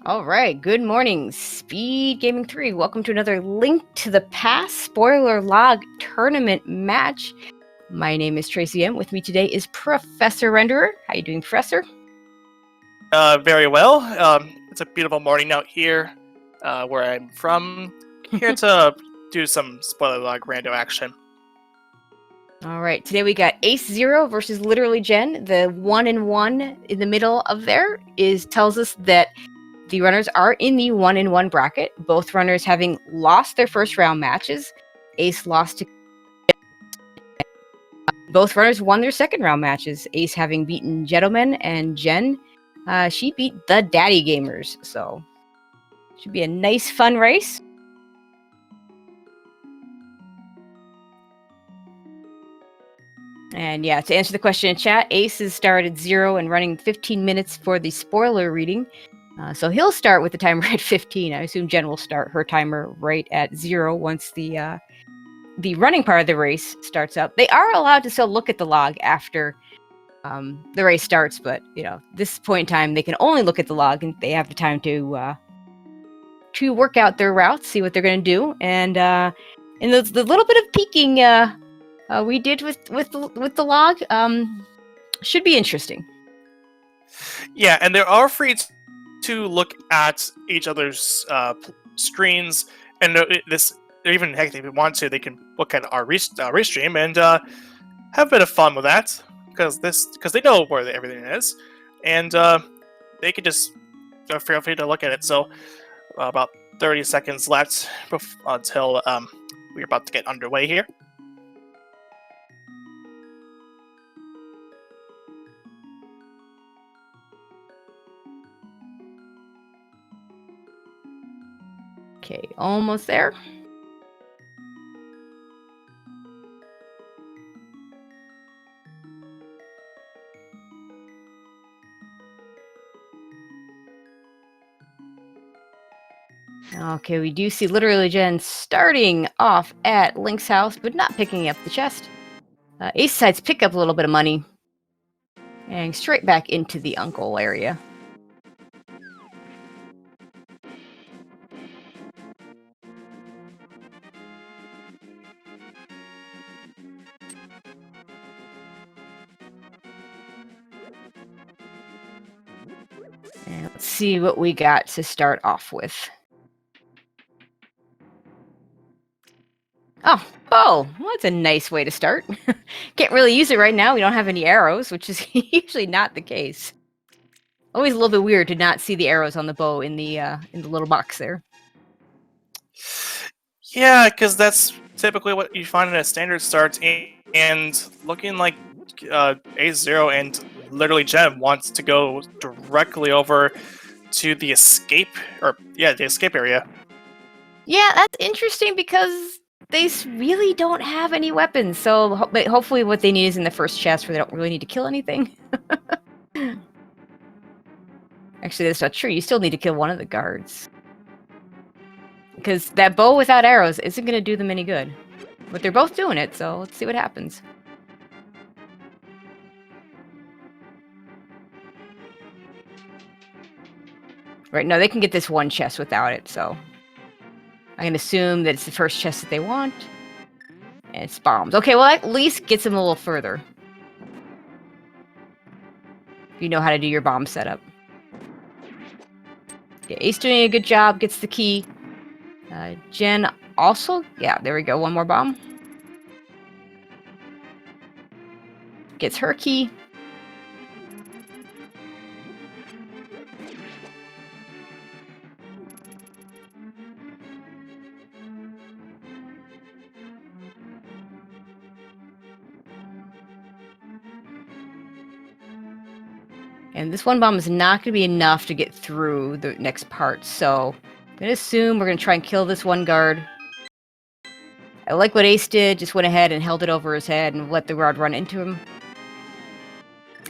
All right, good morning, Speed Gaming 3. Welcome to another Link to the Past spoiler log tournament match. My name is Tracy M. With me today is Professor Renderer. How you doing, Professor? Very well. It's a beautiful morning out here, where I'm from. Here to do some spoiler log rando action. All right, today we got AceZer versus literallyJenn. The 1-1 in the middle of there tells us that the runners are in the 1-1 bracket. Both runners having lost their first round matches. Ace lost to both runners won their second round matches. Ace having beaten Gentleman, and Jen, she beat the Daddy Gamers. So should be a nice, fun race. And yeah, to answer the question in chat, Ace is started 0 and running 15 minutes for the spoiler reading. So he'll start with the timer at 15. I assume Jen will start her timer right at 0 once the running part of the race starts up. They are allowed to still look at the log after the race starts, but this point in time, they can only look at the log, and they have the time to work out their routes, see what they're going to do, and the little bit of peeking we did with the log should be interesting. Yeah, and they are free to look at each other's screens, and they're even heck, if they want to, they can look at our restream and have a bit of fun with that because they know where everything is, and they can just feel free to look at it. So about 30 seconds left until we're about to get underway here. Okay, almost there. Okay, we do see literallyJenn starting off at Link's house, but not picking up the chest. Ace decides to pick up a little bit of money and straight back into the uncle area. And let's see what we got to start off with. Oh, well, that's a nice way to start. Can't really use it right now. We don't have any arrows, which is usually not the case. Always a little bit weird to not see the arrows on the bow in the little box there. Yeah, because that's typically what you find in a standard start, and looking like AceZer and literallyJenn wants to go directly over to the escape, the escape area. Yeah, that's interesting because they really don't have any weapons. So hopefully what they need is in the first chest where they don't really need to kill anything. Actually, that's not true. You still need to kill one of the guards. Because that bow without arrows isn't going to do them any good. But they're both doing it, so let's see what happens. Right, no, they can get this one chest without it, so I can assume that it's the first chest that they want. And it's bombs. Okay, well, at least gets them a little further. If you know how to do your bomb setup. Yeah, Ace doing a good job, gets the key. Jen also, yeah, there we go, one more bomb. Gets her key. And this one bomb is not going to be enough to get through the next part, so I'm going to assume we're going to try and kill this one guard. I like what Ace did, just went ahead and held it over his head and let the guard run into him.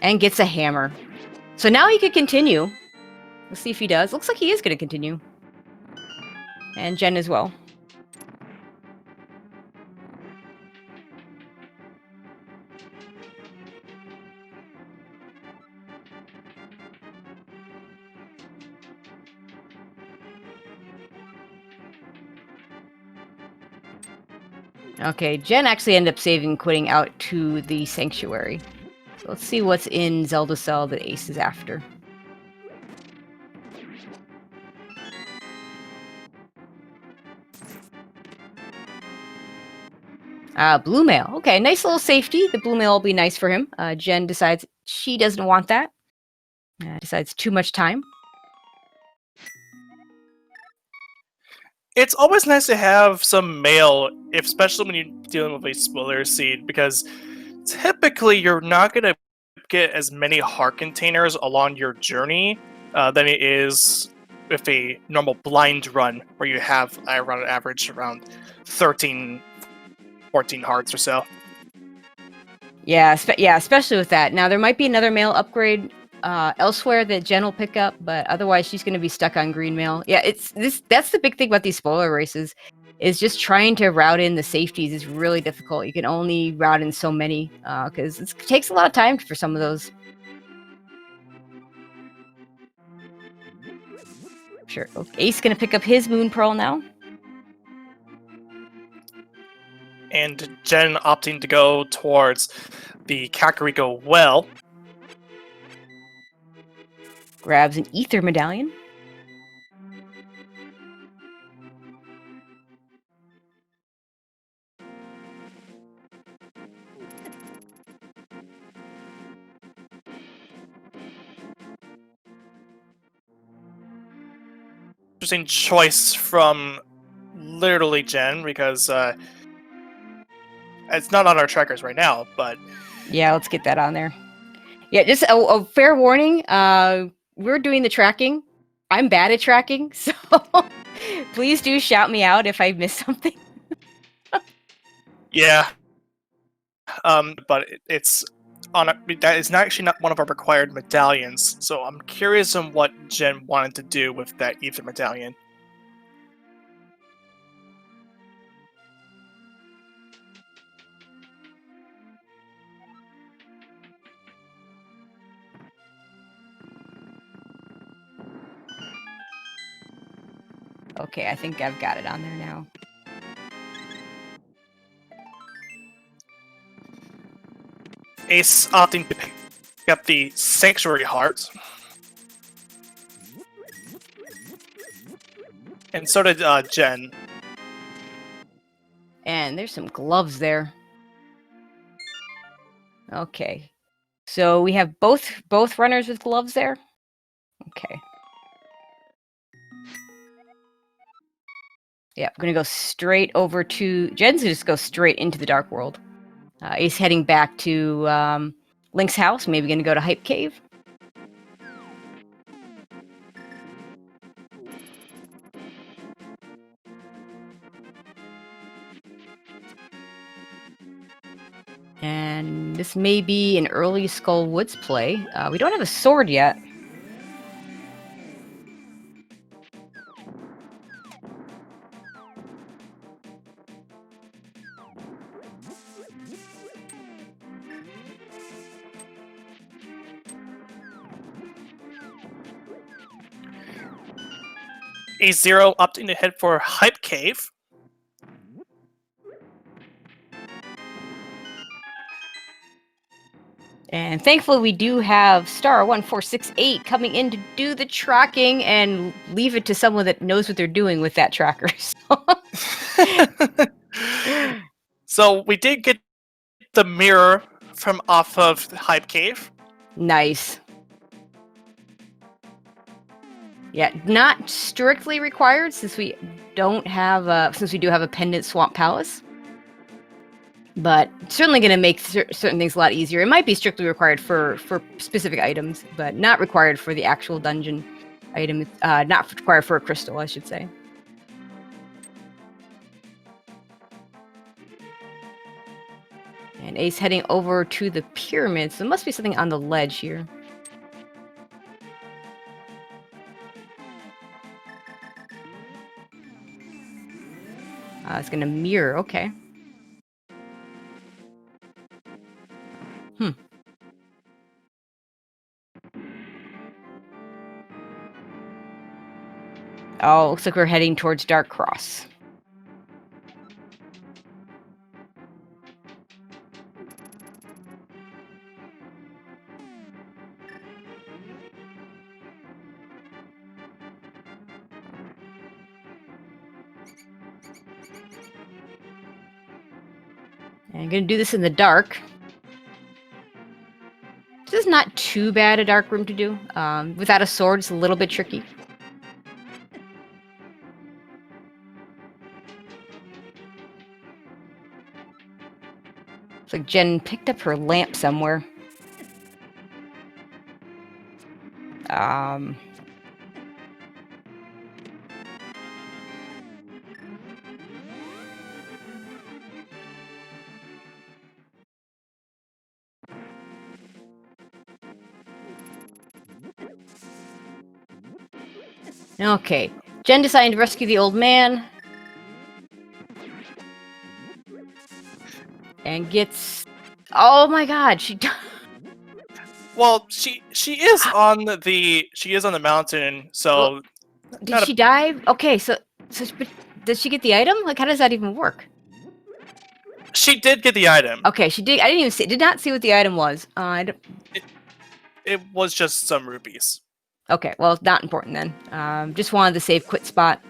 And gets a hammer. So now he could continue. Let's see if he does. Looks like he is going to continue. And Jen as well. Okay, Jen actually ended up saving quitting out to the sanctuary. So let's see what's in Zelda Cell that Ace is after. Blue mail. Okay, nice little safety. The blue mail will be nice for him. Jen decides she doesn't want that. Decides too much time. It's always nice to have some mail, especially when you're dealing with a spoiler seed, because typically you're not going to get as many heart containers along your journey than it is with a normal blind run, where you have around an average around 13, 14 hearts or so. Yeah, especially with that. Now there might be another mail upgrade elsewhere that Jen will pick up, but otherwise she's going to be stuck on green mail. Yeah, that's the big thing about these spoiler races, is just trying to route in the safeties is really difficult. You can only route in so many because it takes a lot of time for some of those. Sure. Okay, Ace going to pick up his Moon Pearl now. And Jen opting to go towards the Kakariko well. Grabs an Ether Medallion. Interesting choice from literallyJenn, because it's not on our trackers right now, but Yeah, let's get that on there. Yeah, just a fair warning. We're doing the tracking. I'm bad at tracking, so please do shout me out if I miss something. yeah. But it's on that is not actually not one of our required medallions, so I'm curious on what Jen wanted to do with that Ether medallion. Okay, I think I've got it on there now. Ace opting to pick up the Sanctuary Heart. And so did Jen. And there's some gloves there. Okay. So we have both runners with gloves there? Okay. Yeah, I'm gonna go straight over to... Jen's gonna just go straight into the Dark World. Ace heading back to Link's house, maybe gonna go to Hype Cave. And this may be an early Skull Woods play. We don't have a sword yet. AceZer opting to head for Hype Cave. And thankfully, we do have Star 1468 coming in to do the tracking and leave it to someone that knows what they're doing with that tracker. So we did get the mirror from off of the Hype Cave. Nice. Yeah, not strictly required since we don't have since we do have a pendant Swamp Palace. But certainly going to make certain things a lot easier. It might be strictly required for specific items, but not required for the actual dungeon item. Not required for a crystal, I should say. And Ace heading over to the pyramids. There must be something on the ledge here. It's going to mirror. Okay. Oh, looks like we're heading towards Dark Cross. And I'm going to do this in the dark. This is not too bad a dark room to do. Without a sword, it's a little bit tricky. It's like Jen picked up her lamp somewhere. Okay. Jen decided to rescue the old man. And gets... Oh my god, she... Well, she is on the mountain, so... Did she die? Okay, so but did she get the item? Like, how does that even work? She did get the item. Okay, she did. I didn't even see. Did not see what the item was. It was just some rupees. Okay, well, it's not important then. Just wanted the save quit spot,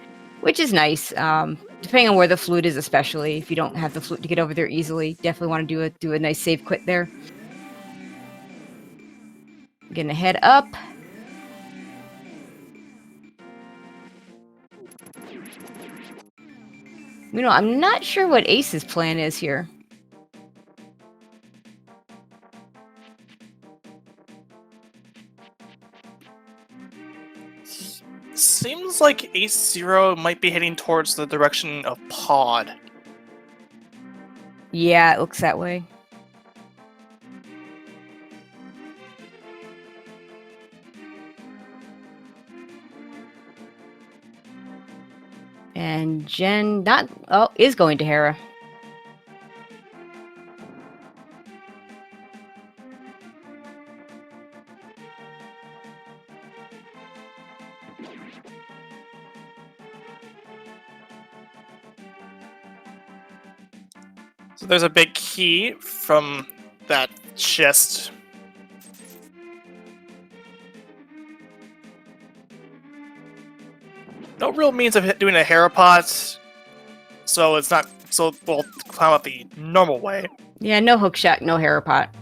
which is nice. Depending on where the flute is, especially if you don't have the flute to get over there easily, definitely want to do a nice save quit there. Getting a head up. You know, I'm not sure what Ace's plan is here. Seems like AceZer might be heading towards the direction of Pod. Yeah, it looks that way. And Jen is going to Hera. So there's a big key from that chest. No real means of doing a Hera pot, so it's not. So we'll climb up the normal way. Yeah, no hook shot, no Hera pot.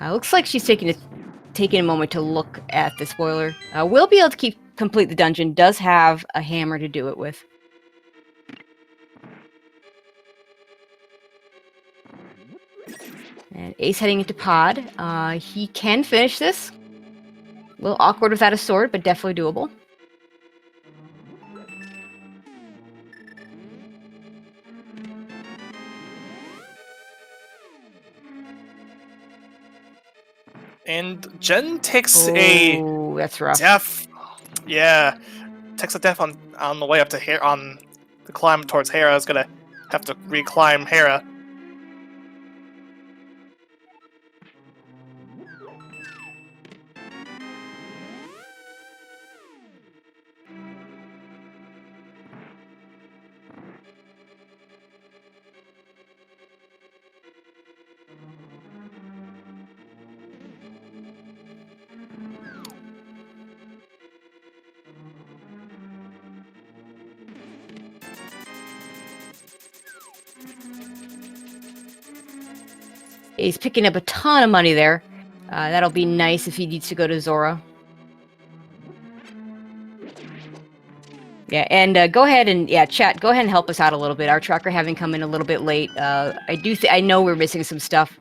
Looks like she's taking a moment to look at the spoiler. Will be able to complete the dungeon. Does have a hammer to do it with. And Ace heading into Pod. He can finish this. A little awkward without a sword, but definitely doable. And Jen takes that's rough. death. Yeah, takes a death on the way up to Hera. On the climb towards Hera, is gonna have to reclimb Hera. He's picking up a ton of money there. That'll be nice if he needs to go to Zora. Yeah, and go ahead and chat. Go ahead and help us out a little bit. Our tracker having come in a little bit late. I know we're missing some stuff,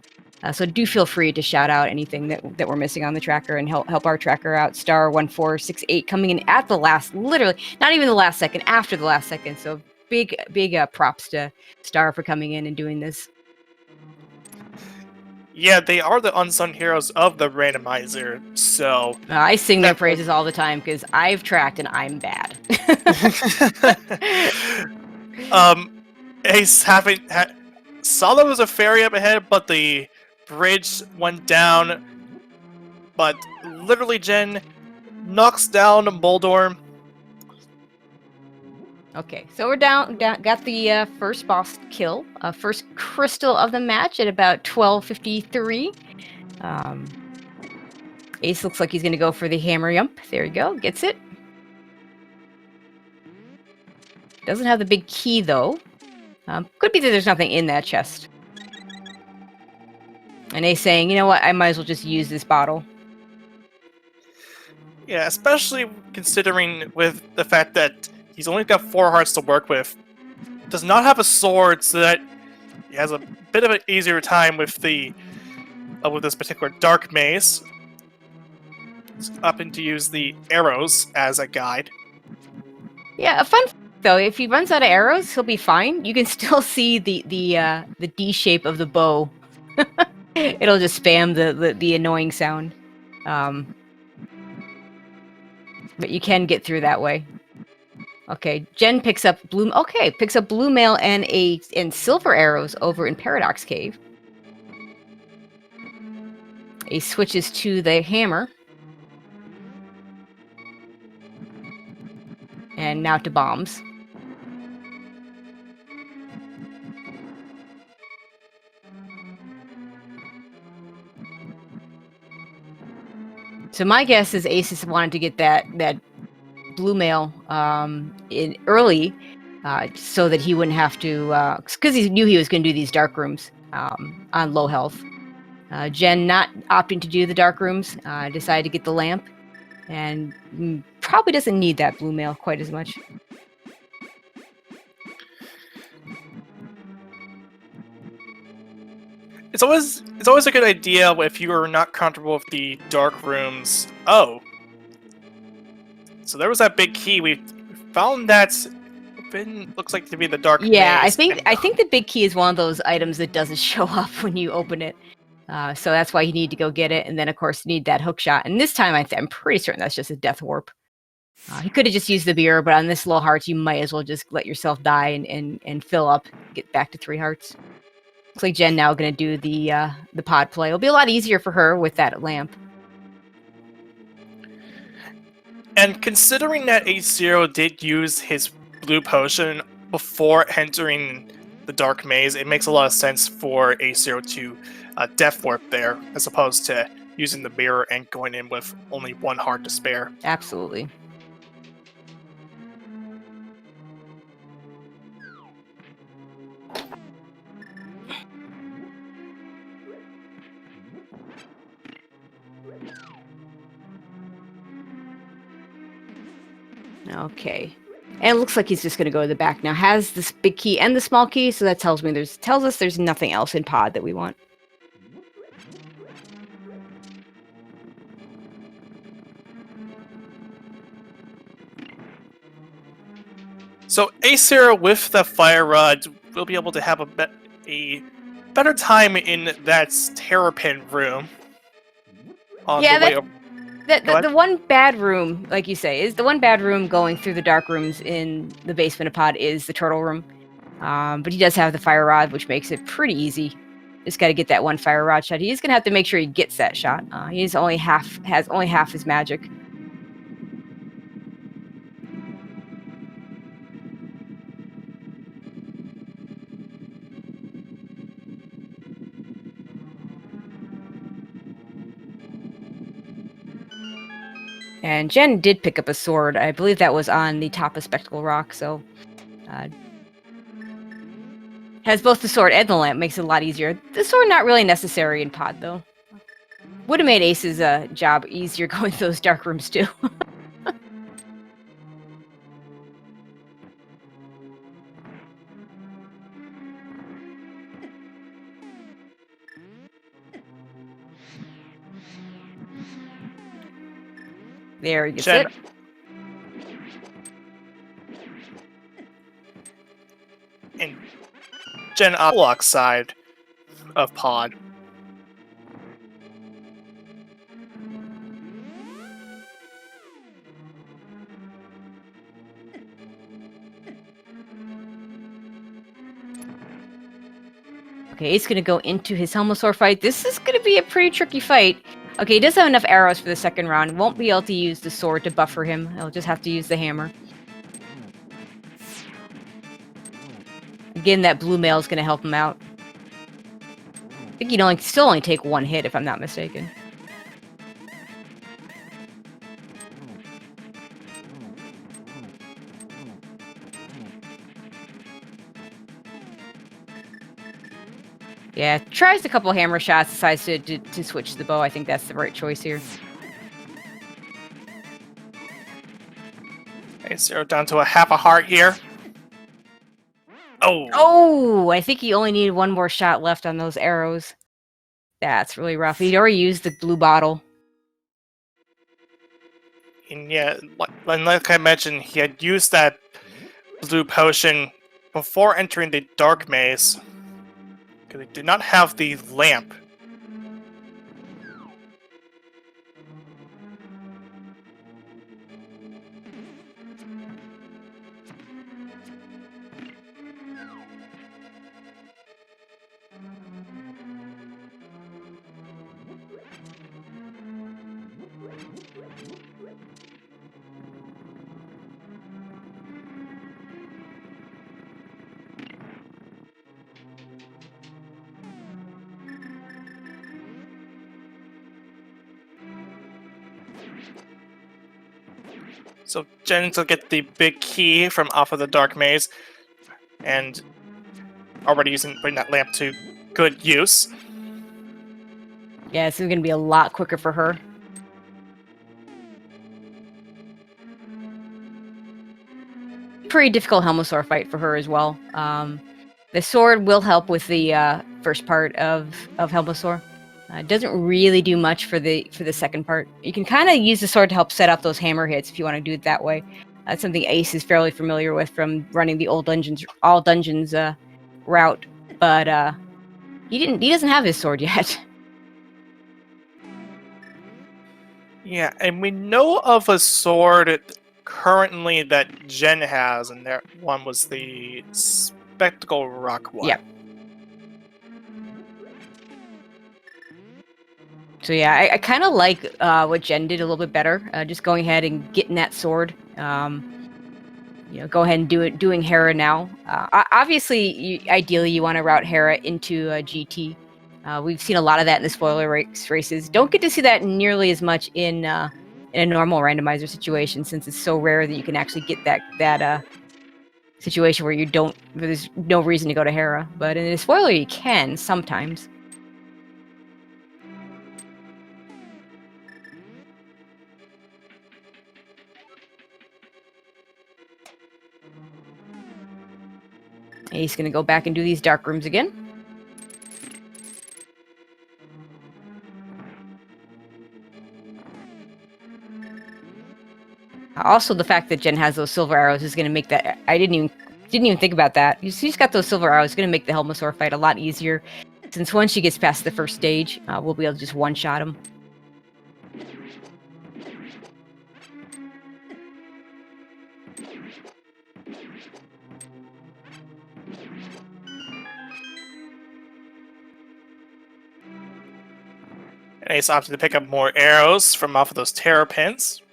so do feel free to shout out anything that we're missing on the tracker and help our tracker out. Star 1468 coming in at the last, literally not even the last second, after the last second. So big props to Star for coming in and doing this. Yeah, they are the unsung heroes of the randomizer, so... I sing their praises all the time, because I've tracked and I'm bad. Ace saw there was a ferry up ahead, but the bridge went down. But literally, Jen knocks down Boldor. Okay, so we're down got the first boss kill, first crystal of the match at about 12:53. Ace looks like he's going to go for the hammer yump. There you go, gets it. Doesn't have the big key though. Could be that there's nothing in that chest. And Ace saying, you know what, I might as well just use this bottle. Yeah, especially considering with the fact that he's only got 4 hearts to work with. Does not have a sword, so that he has a bit of an easier time with the with this particular dark maze. He's opting to use the arrows as a guide. Yeah, a fun though, if he runs out of arrows, he'll be fine. You can still see the D shape of the bow. It'll just spam the annoying sound. But you can get through that way. Okay, Jen picks up blue. Okay, picks up blue mail and silver arrows over in Paradox Cave. Ace switches to the hammer. And now to bombs. So my guess is Ace wanted to get that blue mail in early, so that he wouldn't have to, because he knew he was going to do these dark rooms on low health. Jen, not opting to do the dark rooms, decided to get the lamp, and probably doesn't need that blue mail quite as much. It's always a good idea if you are not comfortable with the dark rooms. Oh, so there was that big key. We found that looks like to be the dark Yeah, maze. I think the big key is one of those items that doesn't show up when you open it. So that's why you need to go get it, and then of course you need that hook shot. And this time I'm pretty certain that's just a death warp. He could have just used the beer, but on this low hearts, you might as well just let yourself die and fill up, get back to 3 hearts. Looks like Jen now going to do the pod play. It'll be a lot easier for her with that lamp. And considering that AceZer did use his blue potion before entering the dark maze, it makes a lot of sense for AceZer to death warp there, as opposed to using the mirror and going in with only 1 heart to spare. Absolutely. Okay. And it looks like he's just going to go to the back now. Has this big key and the small key, so that tells us there's nothing else in pod that we want. So AceZer with the fire rod will be able to have a better time in that terrapin room. On Yeah, the way over. the one bad room, like you say, is the one bad room going through the dark rooms in the basement of pod is the turtle room. But he does have the fire rod, which makes it pretty easy. Just got to get that one fire rod shot. He's gonna have to make sure he gets that shot. He's only has only half his magic. And Jen did pick up a sword. I believe that was on the top of Spectacle Rock, so has both the sword and the lamp, makes it a lot easier. The sword not really necessary in pod though. Would have made Ace's job easier going to those dark rooms too. There he gets it. And Jen Uplock side of pod. Okay, he's gonna go into his Helmosaur fight. This is gonna be a pretty tricky fight. Okay, he does have enough arrows for the second round. Won't be able to use the sword to buffer him. He'll just have to use the hammer. Again, that blue mail is gonna help him out. I think he'd still only take 1 hit if I'm not mistaken. Yeah, tries a couple hammer shots, decides to switch to the bow. I think that's the right choice here. AceZer down to a half a heart here. Oh! Oh, I think he only needed one more shot left on those arrows. That's really rough. He'd already used the blue bottle. And yeah, like I mentioned, he had used that blue potion before entering the dark maze. Because he did not have the lamp. So Jenn's will get the big key from off of the dark maze, and already putting that lamp to good use. Yeah, this is going to be a lot quicker for her. Pretty difficult Helmosaur fight for her as well. The sword will help with the first part of Helmosaur. It doesn't really do much for the second part. You can kind of use the sword to help set up those hammer hits if you want to do it that way. That's something Ace is fairly familiar with from running the all dungeons route. But he doesn't have his sword yet. Yeah, and we know of a sword currently that Jen has, and that one was the Spectacle Rock one. Yeah. So yeah, I kind of like what Jen did a little bit better. Just going ahead and getting that sword. Go ahead and doing Hera now. Obviously, ideally, you want to route Hera into GT. We've seen a lot of that in the spoiler races. Don't get to see that nearly as much in a normal randomizer situation, since it's so rare that you can actually get that situation where there's no reason to go to Hera. But in a spoiler, you can sometimes. He's gonna go back and do these dark rooms again. Also, the fact that Jen has those silver arrows is gonna make that. I didn't even think about that. She's got those silver arrows. It's gonna make the Helmosaur fight a lot easier, since once she gets past the first stage, we'll be able to just one-shot him. And Ace opted to pick up more arrows from off of those terror pins.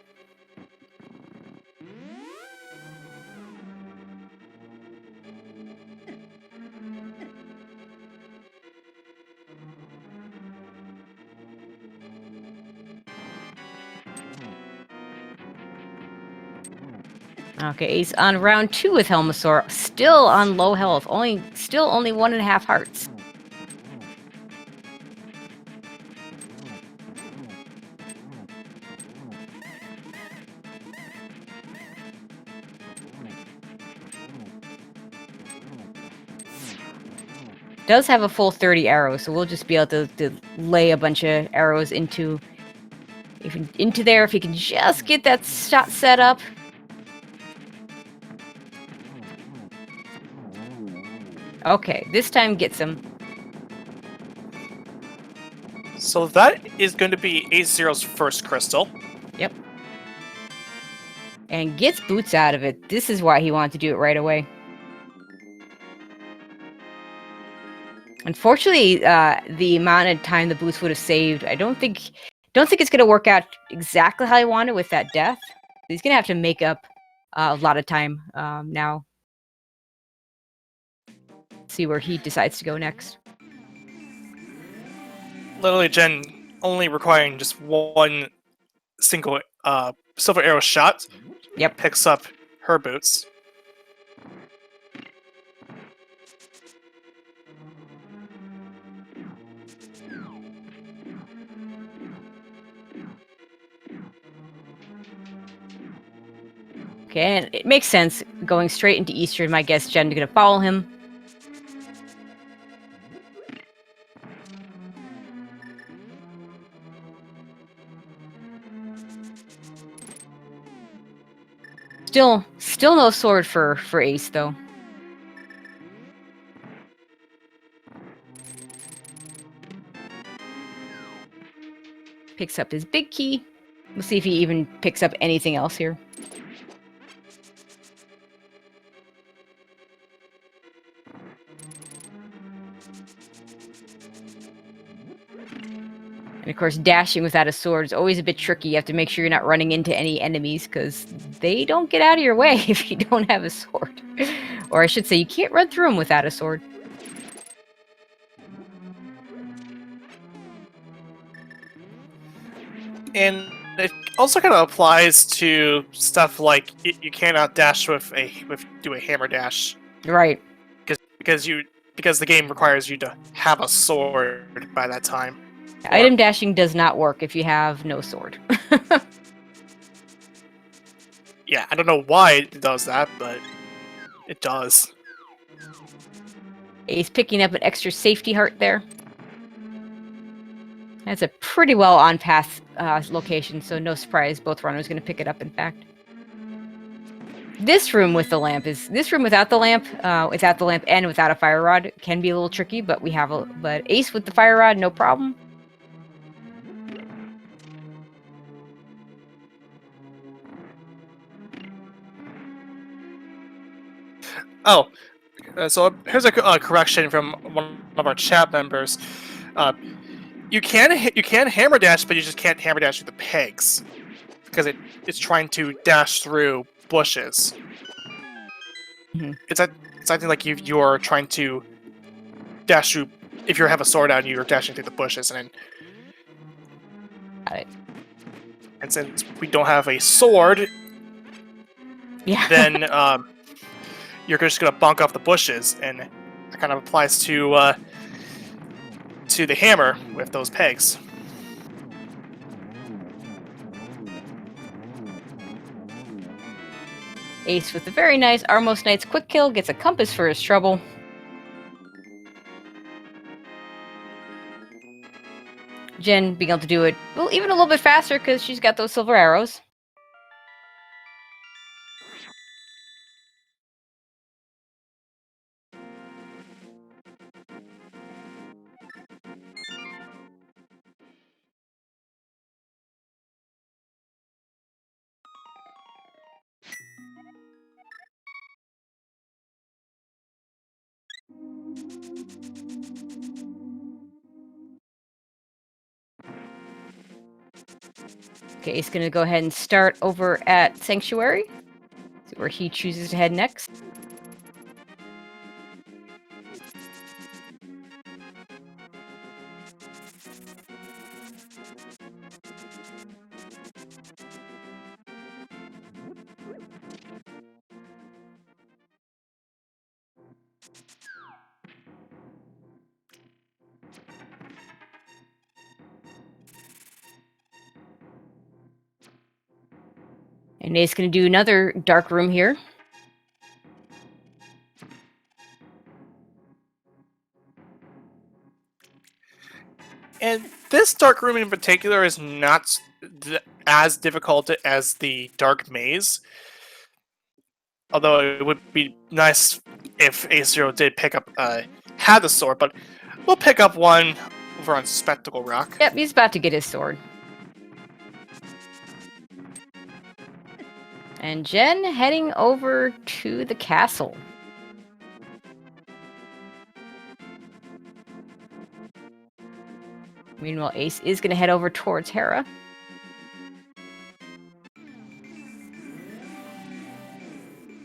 Okay, Ace on round 2 with Helmosaur, still on low health, only 1.5 hearts. Does have a full 30 arrows, so we'll just be able to lay a bunch of arrows into there if you can just get that shot set up. Okay, this time gets him. So that is going to be AceZer's first crystal. Yep. And gets boots out of it. This is why he wanted to do it right away. Unfortunately, the amount of time the boots would have saved, I don't think it's going to work out exactly how he wanted with that death. He's going to have to make up a lot of time now. See where he decides to go next. literallyJenn only requiring just one single silver arrow shot. Yep. Picks up her boots. Okay, and it makes sense going straight into Eastern. My guess Jen's gonna follow him. Still no sword for Ace though. Picks up his big key. We'll see if he even picks up anything else here. And of course, dashing without a sword is always a bit tricky. You have to make sure you're not running into any enemies because they don't get out of your way if you don't have a sword. Or I should say, you can't run through them without a sword. And it also kind of applies to stuff like you cannot dash do a hammer dash. Right. Because the game requires you to have a sword by that time. Item dashing does not work if you have no sword. Yeah, I don't know why it does that, but it does. He's picking up an extra safety heart there. That's a pretty well on-path location, so no surprise both runners going to pick it up, in fact. This room with the lamp is... This room without the lamp and without a fire rod can be a little tricky, but but Ace with the fire rod, no problem. Oh, so here's a correction from one of our chat members. You can hammer dash, but you just can't hammer dash with the pegs because it's trying to dash through bushes. Mm-hmm. It's acting like you're trying to dash through. If you have a sword out, and you're dashing through the bushes, and then. Got it. And since we don't have a sword, Yeah. then you're just gonna bonk off the bushes, and that kind of applies to the hammer with those pegs. Ace with a very nice Armos Knight's quick kill gets a compass for his trouble. Jen being able to do it even a little bit faster because she's got those silver arrows. Okay, he's going to go ahead and start over at Sanctuary. See where he chooses to head next. And Nate's going to do another dark room here. And this dark room in particular is not as difficult as the dark maze. Although it would be nice if AceZer did pick up had the sword, but we'll pick up one over on Spectacle Rock. Yep, he's about to get his sword. And Jen heading over to the castle. Meanwhile, Ace is going to head over towards Hera.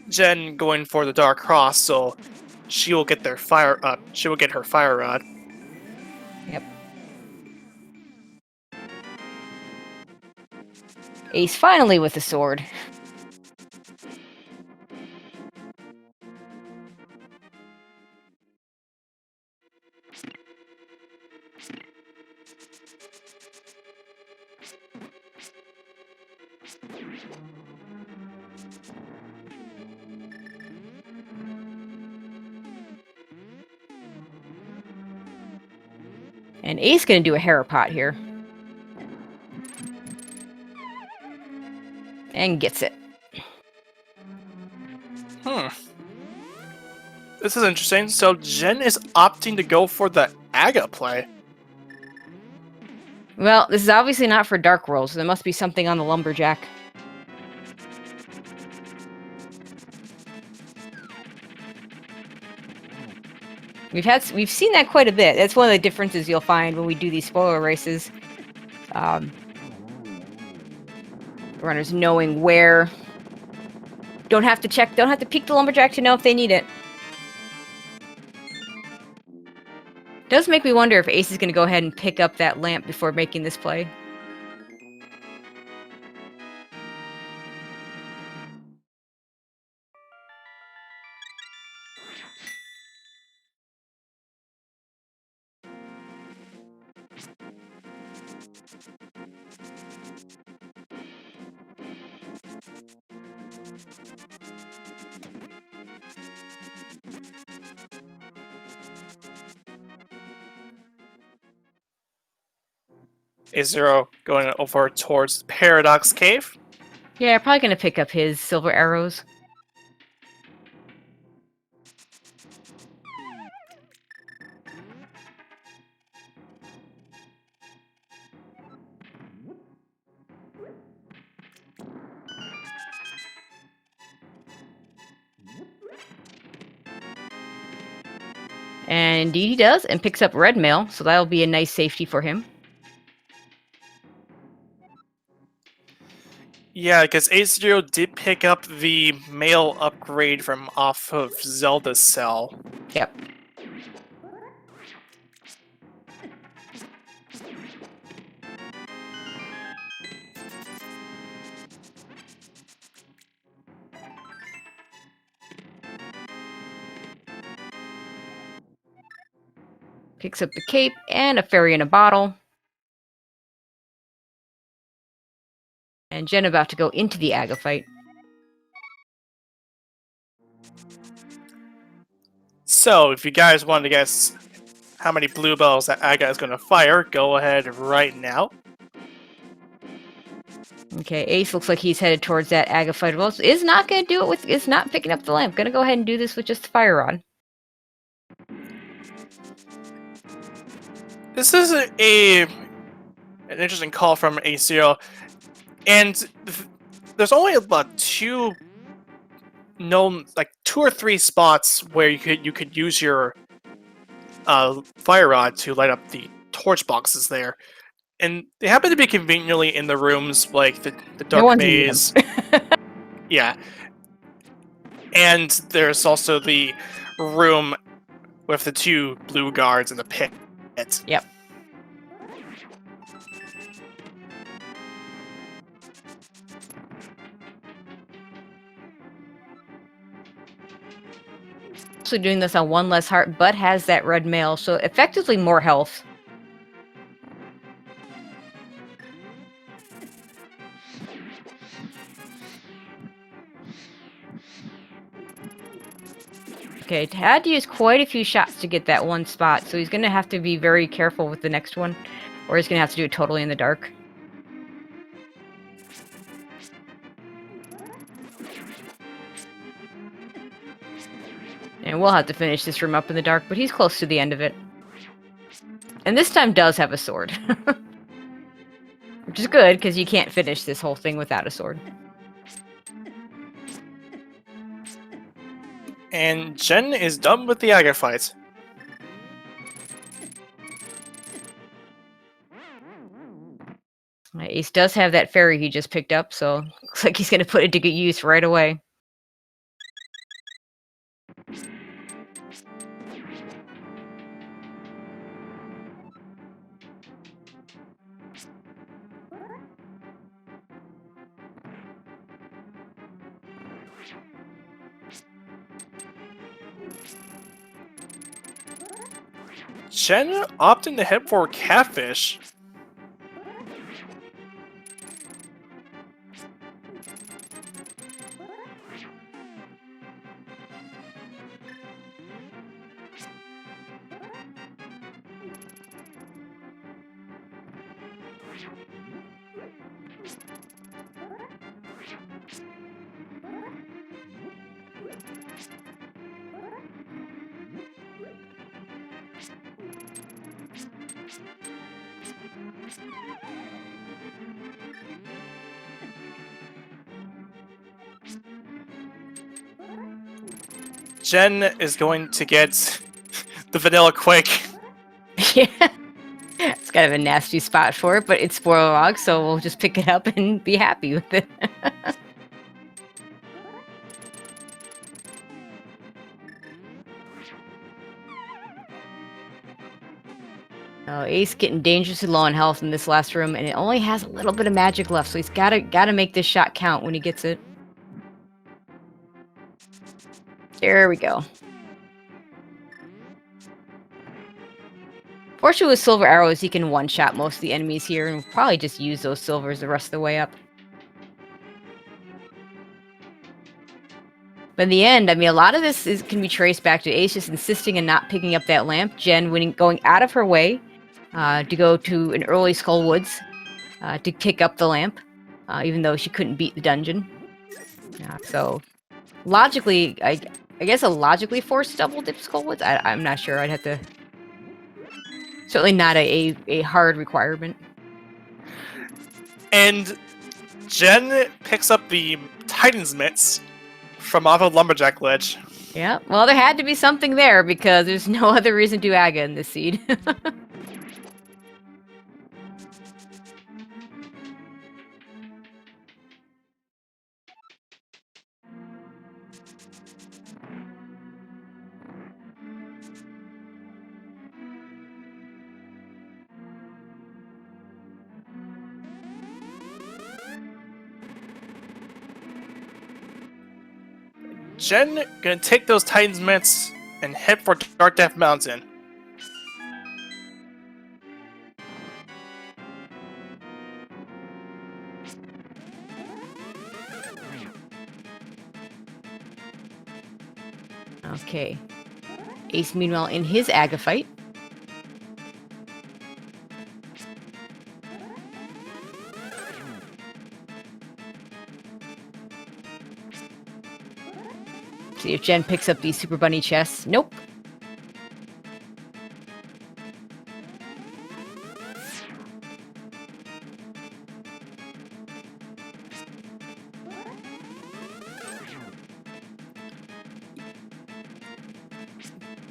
Jen going for the Dark Cross, so she will get their fire. She will get her fire rod. Yep. Ace finally with the sword. And Ace gonna do a Harapot here. And gets it. This is interesting. So Jen is opting to go for the Aga play. Well, this is obviously not for Dark World, so there must be something on the Lumberjack. We've seen that quite a bit. That's one of the differences you'll find when we do these spoiler races. Runners knowing where. Don't have to peek the Lumberjack to know if they need it. Does make me wonder if Ace is going to go ahead and pick up that lamp before making this play. AceZer going over towards Paradox Cave. Yeah, probably going to pick up his silver arrows. And indeed he does, and picks up red mail, so that'll be a nice safety for him. Yeah, because AceZer did pick up the mail upgrade from off of Zelda's cell. Yep. Picks up the cape and a fairy in a bottle. And Jen about to go into the Aga fight. So, if you guys want to guess how many bluebells that Aga is going to fire, go ahead right now. Okay, Ace looks like he's headed towards that Aga fight. Well, is not going to do it with. Is not picking up the lamp. Going to go ahead and do this with just the fire rod. This is an interesting call from AceZer, and there's only about two or three spots where you could use your fire rod to light up the torch boxes there, and they happen to be conveniently in the rooms like the dark maze. Yeah, and there's also the room with the two blue guards in the pit. Yep. Also doing this on one less heart, but has that red mail, so effectively more health. Okay, had to use quite a few shots to get that one spot, so he's going to have to be very careful with the next one, or he's going to have to do it totally in the dark. And we'll have to finish this room up in the dark, but he's close to the end of it. And this time does have a sword. Which is good, because you can't finish this whole thing without a sword. And Jen is done with the Aga fight. Ace does have that fairy he just picked up, so looks like he's going to put it to good use right away. Jen opting to head for Catfish. Jen is going to get the vanilla quake. Yeah. It's kind of a nasty spot for it, but it's spoiler log, so we'll just pick it up and be happy with it. Oh, Ace getting dangerously low on health in this last room, and it only has a little bit of magic left, so he's gotta make this shot count when he gets it. There we go. Fortunately, with silver arrows, he can one-shot most of the enemies here, and we'll probably just use those silvers the rest of the way up. But in the end, I mean, a lot of this can be traced back to Ace just insisting and not picking up that lamp, Jen going out of her way to go to an early Skull Woods to pick up the lamp, even though she couldn't beat the dungeon. So, logically, I guess a logically forced double dip Skull Woods? I'm not sure. I'd have to... Certainly not a hard requirement. And Jen picks up the Titan's Mitts from off of Lumberjack Ledge. Yeah, well, there had to be something there because there's no other reason to do Aga in this seed. Jen gonna take those Titan's Mitts and head for Dark Death Mountain. Okay. Ace, meanwhile, in his Aga fight. See if Jen picks up these Super Bunny chests. Nope.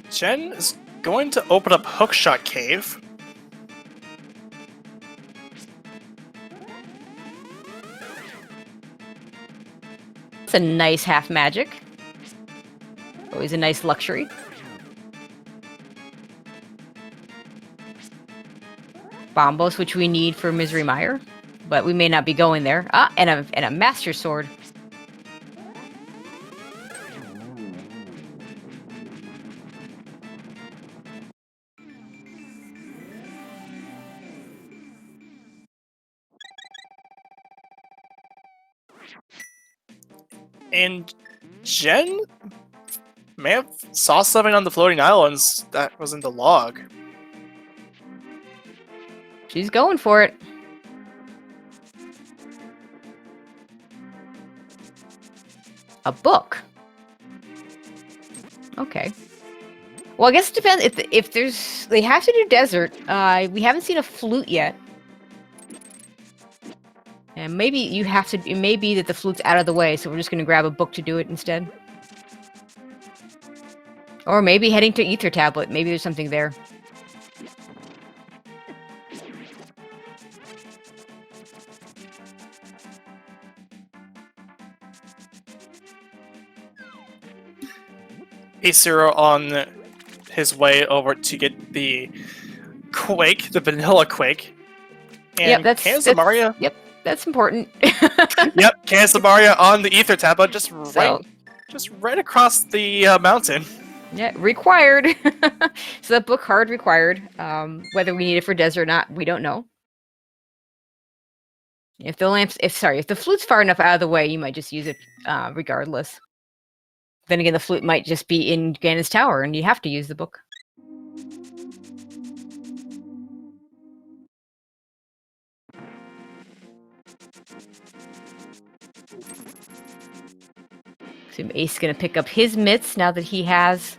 Jen is going to open up Hookshot Cave. It's a nice half magic. Always a nice luxury. Bombos, which we need for Misery Mire, but we may not be going there. Ah, and a Master Sword. And Jen may have saw something on the floating islands that was in the log. She's going for it. A book. Okay. Well, I guess it depends. If there's... They have to do desert. We haven't seen a flute yet. And maybe you have to... It may be that the flute's out of the way, so we're just going to grab a book to do it instead. Or maybe heading to Ether Tablet. Maybe there's something there. AceZer on his way over to get the Quake, the vanilla Quake. And Yep, Kanzamaria. Yep, that's important. Yep, Kanzamaria on the Ether Tablet, just right across the mountain. Yeah, required. So that book hard required. Whether we need it for desert or not, we don't know. If the flute's far enough out of the way, you might just use it regardless. Then again, the flute might just be in Ganon's tower, and you have to use the book. So Ace is going to pick up his mitts now that he has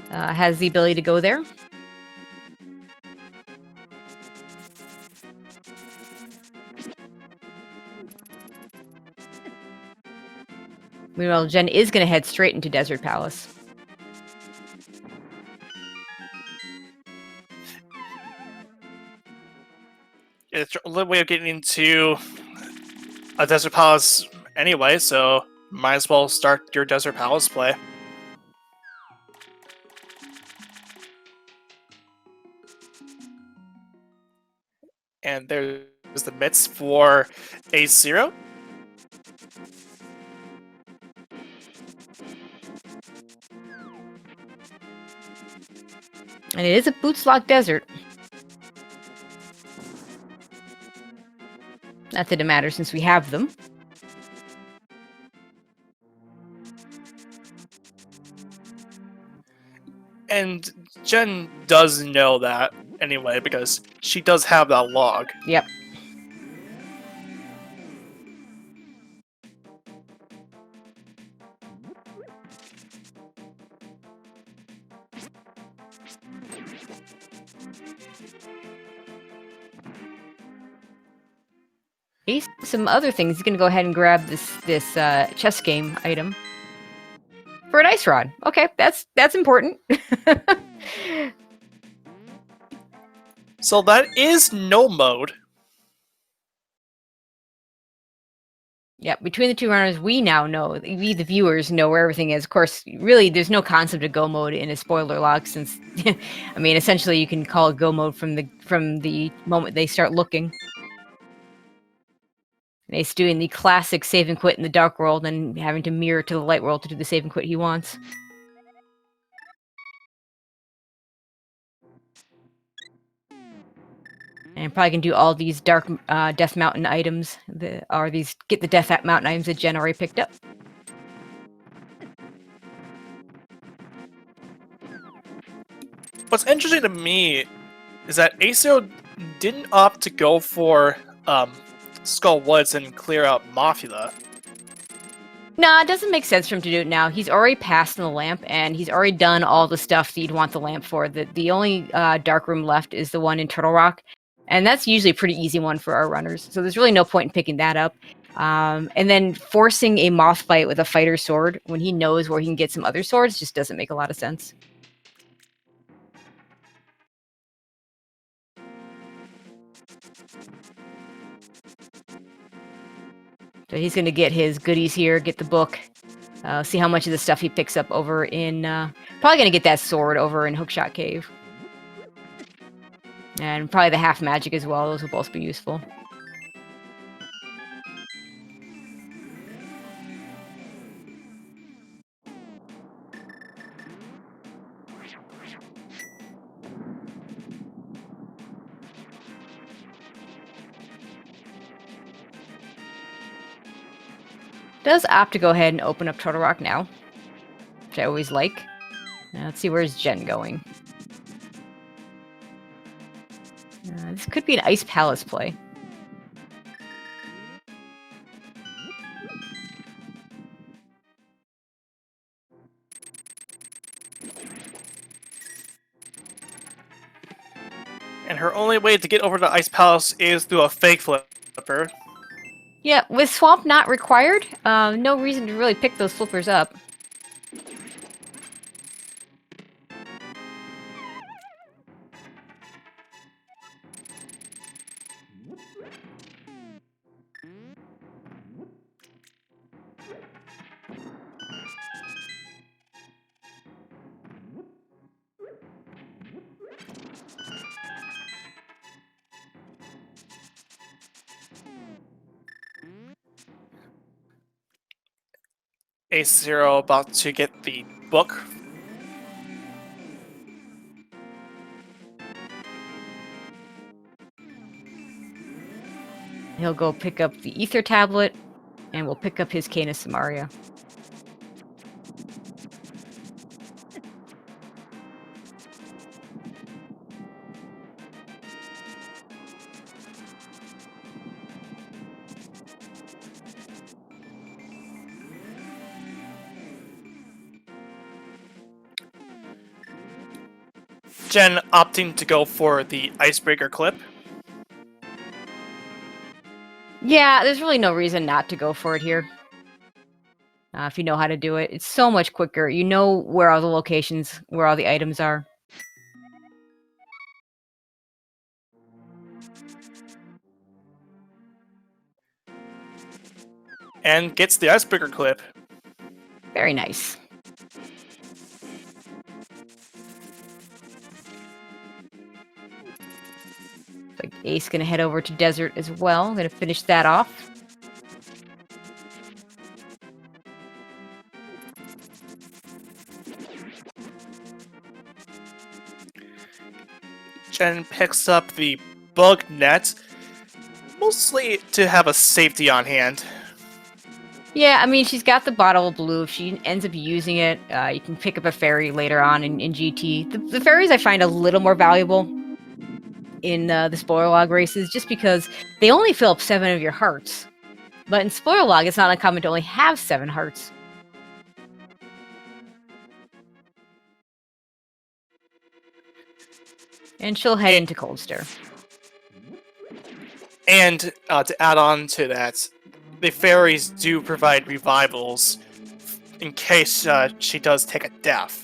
the ability to go there. Meanwhile, Jen is going to head straight into Desert Palace. It's a little way of getting into a Desert Palace anyway, so might as well start your Desert Palace play. And there's the mitts for AceZer0187. And it is a boots lock desert. Not that it matters since we have them. And Jen does know that anyway, because she does have that log. Yep. Ace, some other things. He's going to go ahead and grab this chess game item for an ice rod. Okay, that's important. So that is no mode. Yeah, between the two runners, we now know, we the viewers know where everything is. Of course, really, there's no concept of go mode in a spoiler lock since, I mean, essentially you can call it go mode from the moment they start looking. And Ace doing the classic save and quit in the dark world and having to mirror to the light world to do the save and quit he wants. And probably can do all these dark Death Mountain items, get the Death Mountain items that Jen already picked up. What's interesting to me is that AceZer0187 didn't opt to go for Skull Woods and clear out Mafia. Nah, it doesn't make sense for him to do it now. He's already passed in the lamp, and he's already done all the stuff that you'd want the lamp for. The only dark room left is the one in Turtle Rock, and that's usually a pretty easy one for our runners. So there's really no point in picking that up. And then forcing a moth fight with a fighter sword when he knows where he can get some other swords just doesn't make a lot of sense. So he's going to get his goodies here, get the book, see how much of the stuff he picks up over in... probably going to get that sword over in Hookshot Cave. And probably the half magic as well. Those will both be useful. Does opt to go ahead and open up Turtle Rock now, which I always like. Now, let's see, where's Jen going? This could be an Ice Palace play. And her only way to get over to Ice Palace is through a fake flipper. Yeah, with Swamp not required, no reason to really pick those flippers up. AceZer0187 about to get the book. He'll go pick up the Ether Tablet, and we'll pick up his Cane of Samaria. Jen opting to go for the icebreaker clip. Yeah, there's really no reason not to go for it here. If you know how to do it. It's so much quicker. You know where all the locations, where all the items are. And gets the icebreaker clip. Very nice. Looks like Ace gonna head over to Desert as well. Gonna finish that off. Jen picks up the bug net, mostly to have a safety on hand. Yeah, I mean, she's got the bottle of blue. If she ends up using it, you can pick up a fairy later on in GT. The fairies I find a little more valuable in the spoiler log races, just because they only fill up 7 of your hearts. But in spoiler log, it's not uncommon to only have 7 hearts. And she'll head into Cold Stare. And to add on to that, the fairies do provide revivals in case she does take a death.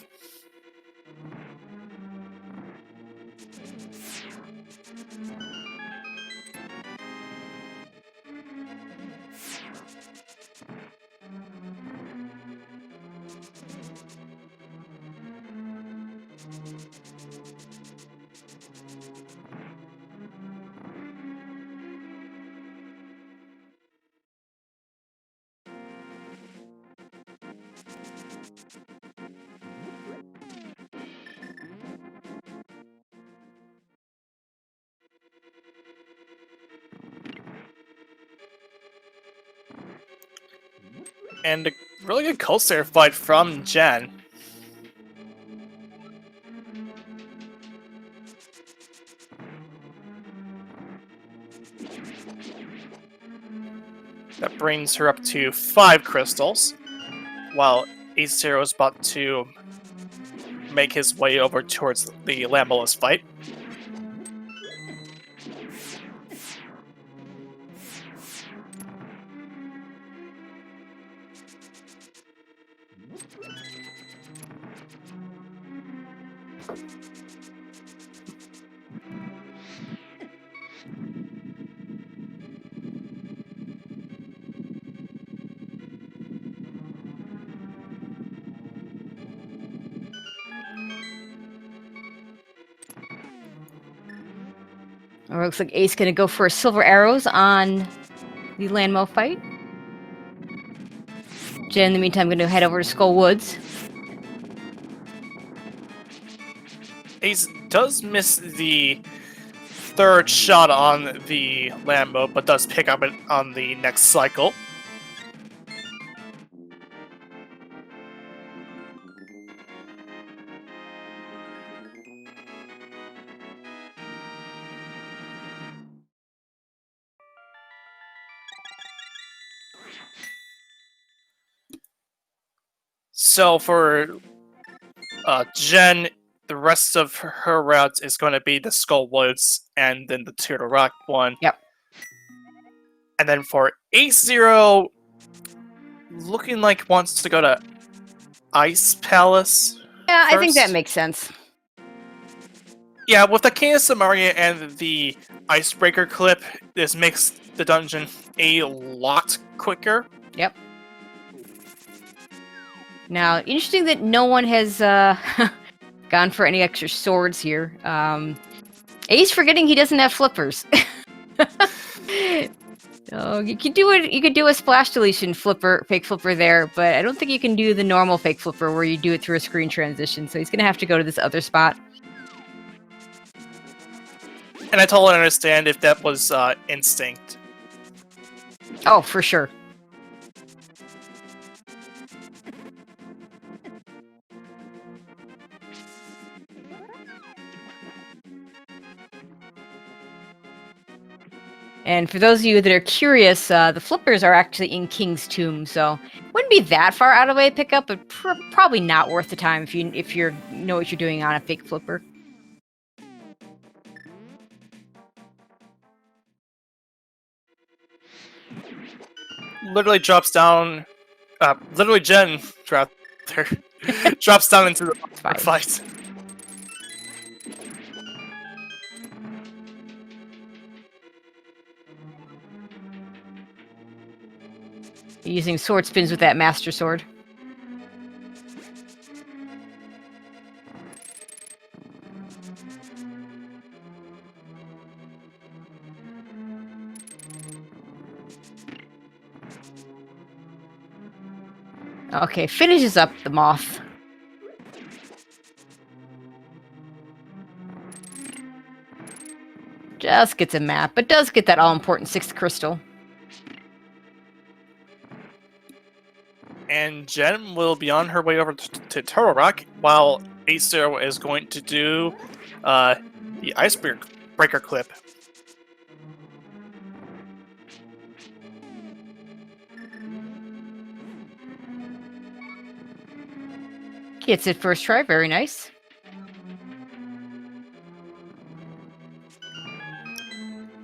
And a really good Cold Stare fight from Jen. That brings her up to 5 crystals, while AceZer is about to make his way over towards the Lambolus fight. Or looks like Ace gonna go for silver arrows on the Landmo fight. Jen, in the meantime, gonna head over to Skull Woods. Ace does miss the 3rd shot on the Lambo, but does pick up it on the next cycle. So for Jen, the rest of her route is going to be the Skull Woods and then the Turtle Rock one. Yep. And then for AceZer, looking like wants to go to Ice Palace. Yeah, I think that first. makes sense. Yeah, with the King of Samaria and the Icebreaker clip, this makes the dungeon a lot quicker. Yep. Now, interesting that no one has gone for any extra swords here. Ace forgetting he doesn't have flippers. So you could do it. You could do a splash deletion flipper, fake flipper there, but I don't think you can do the normal fake flipper where you do it through a screen transition. So he's gonna have to go to this other spot. And I totally understand if that was instinct. Oh, for sure. And for those of you that are curious, the flippers are actually in King's Tomb, so wouldn't be that far out of the way to pick up, but probably not worth the time if you know what you're doing on a fake flipper. literally drops down. Literally Jen rather drops down into the Fine. fight. Using sword spins with that master sword. Okay, finishes up the moth. Just gets a map, but does get that all-important 6th crystal. And Jen will be on her way over to Turtle Rock, while AceZer is going to do the icebreaker clip. Gets it first try, very nice.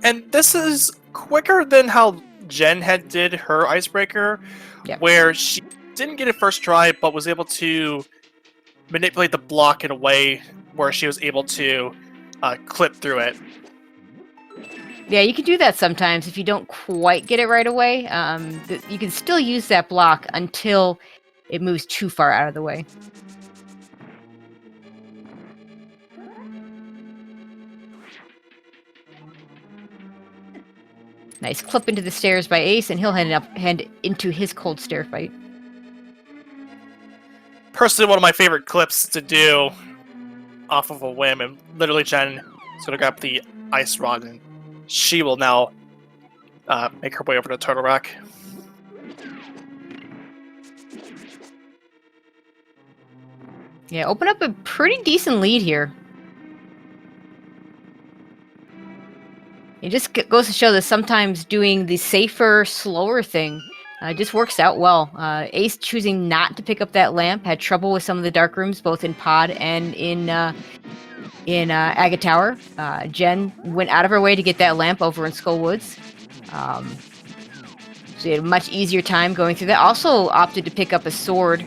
And this is quicker than how Jen had did her icebreaker, Yep. where she didn't get it first try, but was able to manipulate the block in a way where she was able to clip through it. Yeah, you can do that sometimes if you don't quite get it right away. You can still use that block until it moves too far out of the way. Nice clip into the stairs by Ace, and he'll head into his cold stair fight. Personally, one of my favorite clips to do off of a whim, and literally Jen is going to grab the ice rod, and she will now make her way over to Turtle Rock. Yeah, open up a pretty decent lead here. It just goes to show that sometimes doing the safer, slower thing just works out well. Ace choosing not to pick up that lamp, had trouble with some of the dark rooms, both in Pod and in Agate Tower. Jen went out of her way to get that lamp over in Skull Woods. So you had a much easier time going through that. Also opted to pick up a sword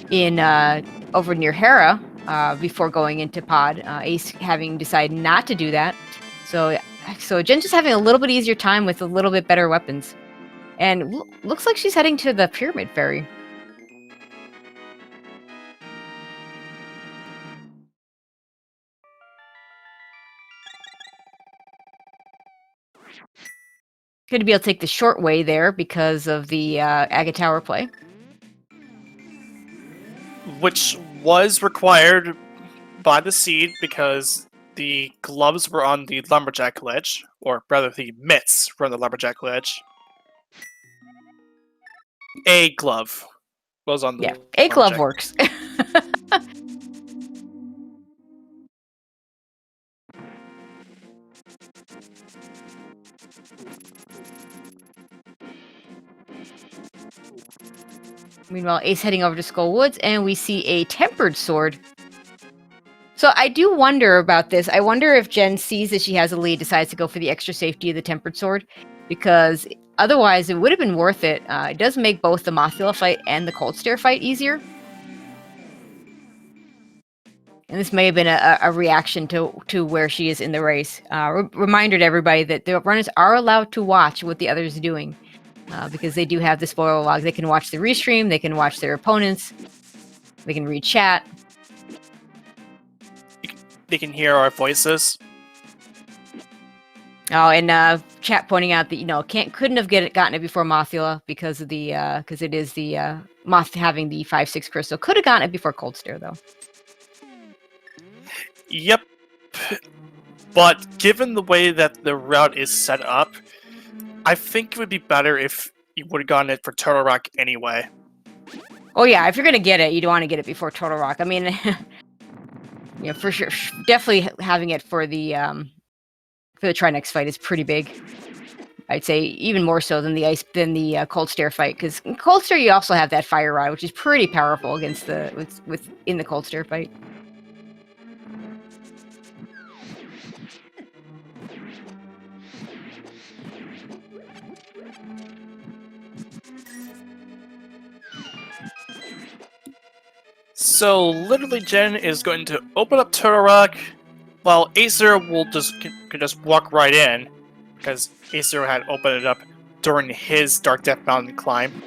in over near Hera before going into Pod. Ace having decided not to do that. So Jen's just having a little bit easier time with a little bit better weapons. And looks like she's heading to the Pyramid Ferry. Going to be able to take the short way there because of the Agate Tower play. Which was required by the seed because the gloves were on the lumberjack ledge, or rather the mitts were on the lumberjack ledge. A glove was on the Yeah, a glove lumberjack. works. Meanwhile, Ace heading over to Skull Woods, and we see a tempered sword. So I do wonder about this. I wonder if Jen sees that she has a lead, decides to go for the extra safety of the tempered sword, because otherwise it would have been worth it. It does make both the Mothula fight and the Cold Stair fight easier. And this may have been a reaction to where she is in the race. Reminder to everybody that the runners are allowed to watch what the others are doing. Because they do have the spoiler log. They can watch the restream, they can watch their opponents, they can read chat. They can hear our voices. Oh, and chat pointing out that couldn't have gotten it before Mothula because of the because it is the Moth having the 5/6 crystal. Could have gotten it before Cold Stair though. Yep. But given the way that the route is set up, I think it would be better if you would have gotten it for Turtle Rock anyway. Oh yeah, if you're gonna get it, you'd want to get it before Turtle Rock. I mean, for sure, definitely having it for the Tri-Next fight is pretty big. I'd say even more so than the Cold Stair fight, because in Cold Stair you also have that Fire Rod, which is pretty powerful against in the Cold Stair fight. So literally, Jen is going to open up Turtle Rock, while AceZer will can just walk right in, because AceZer had opened it up during his Dark Death Mountain climb.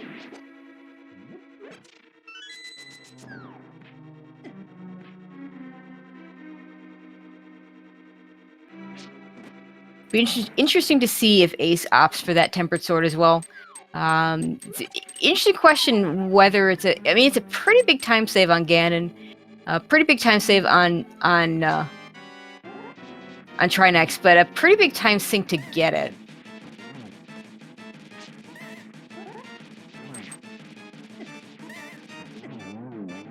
Be interesting to see if Ace opts for that tempered sword as well. It's an interesting question whether it's a. I mean, it's a pretty big time save on Ganon, a pretty big time save on Trinex, but a pretty big time sink to get it.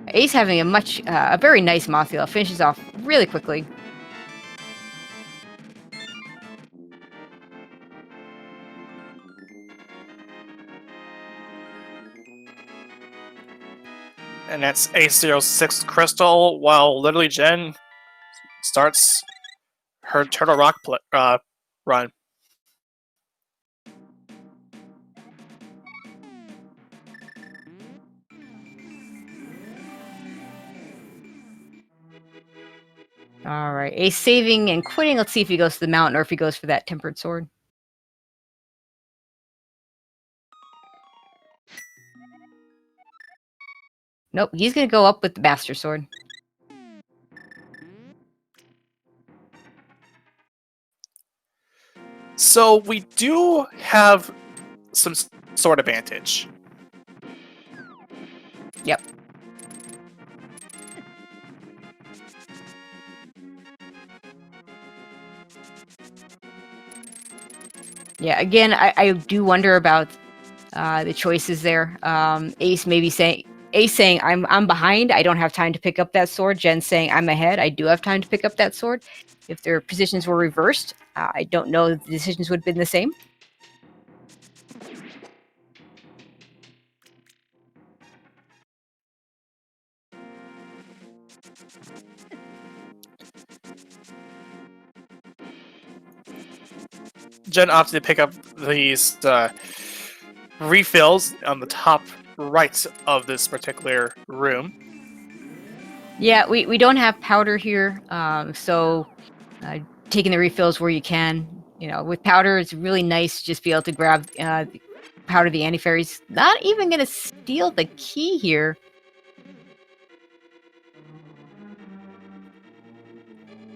Ace having a very nice Mothula, finishes off really quickly. And that's ACE06 Crystal, while literally Jen starts her Turtle Rock run. All right, Ace saving and quitting. Let's see if he goes to the mountain or if he goes for that tempered sword. Nope, he's gonna go up with the Master Sword. So we do have some sword advantage. Yep. Yeah, again, I do wonder about the choices there. Ace maybe saying I'm behind, I don't have time to pick up that sword. Jen saying I'm ahead, I do have time to pick up that sword. If their positions were reversed, I don't know if the decisions would have been the same. Jen opted to pick up these refills on the top right of this particular room. Yeah, we don't have powder here, so taking the refills where you can. You know, with powder, it's really nice to just be able to grab powder the anti-fairies. Not even going to steal the key here.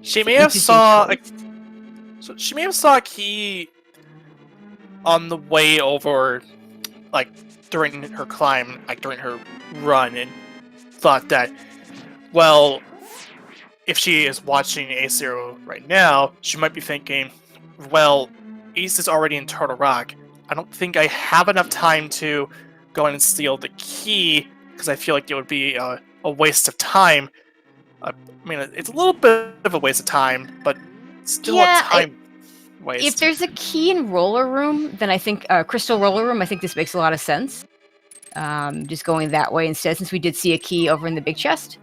She may have saw a key on the way over, like during her climb, like during her run, and thought that, well, if she is watching AceZer right now, she might be thinking, well, Ace is already in Turtle Rock. I don't think I have enough time to go in and steal the key, because I feel like it would be a waste of time. I mean, it's a little bit of a waste of time, but still a time waste. If there's a key in Roller Room, then I think Crystal Roller Room, I think this makes a lot of sense. Just going that way instead, since we did see a key over in the big chest.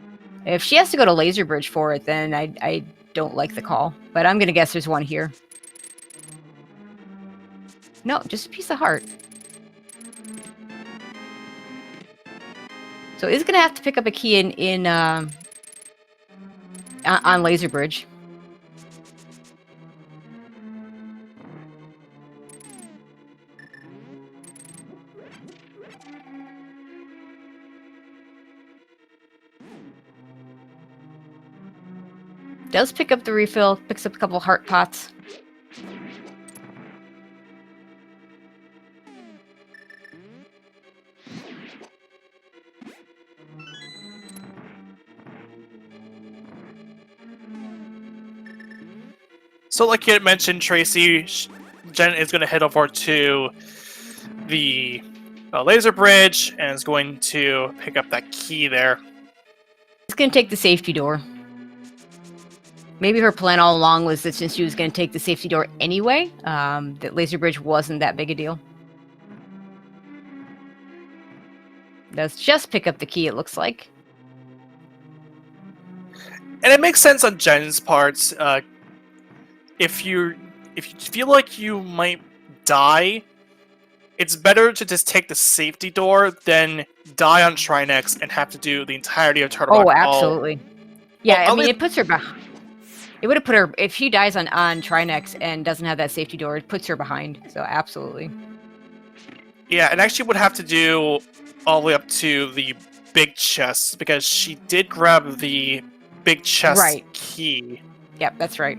If she has to go to Laser Bridge for it, then I don't like the call. But I'm going to guess there's one here. No, just a piece of heart. So is going to have to pick up a key on Laser Bridge. Does pick up the refill, picks up a couple heart pots. So like you had mentioned, Tracy, Jen is going to head over to the laser bridge and is going to pick up that key there. It's going to take the safety door. Maybe her plan all along was that since she was going to take the safety door anyway, that Laser Bridge wasn't that big a deal. Does just pick up the key, it looks like. And it makes sense on Jen's part. If you feel like you might die it's better to just take the safety door than die on Trinex and have to do the entirety of Turtle Rock. Oh, absolutely. Yeah, I mean, it puts her behind. It would have put her, if she dies on Trinex and doesn't have that safety door, it puts her behind. So, absolutely. Yeah, and actually would have to do all the way up to the big chest, because she did grab the big chest key. Yep, that's right.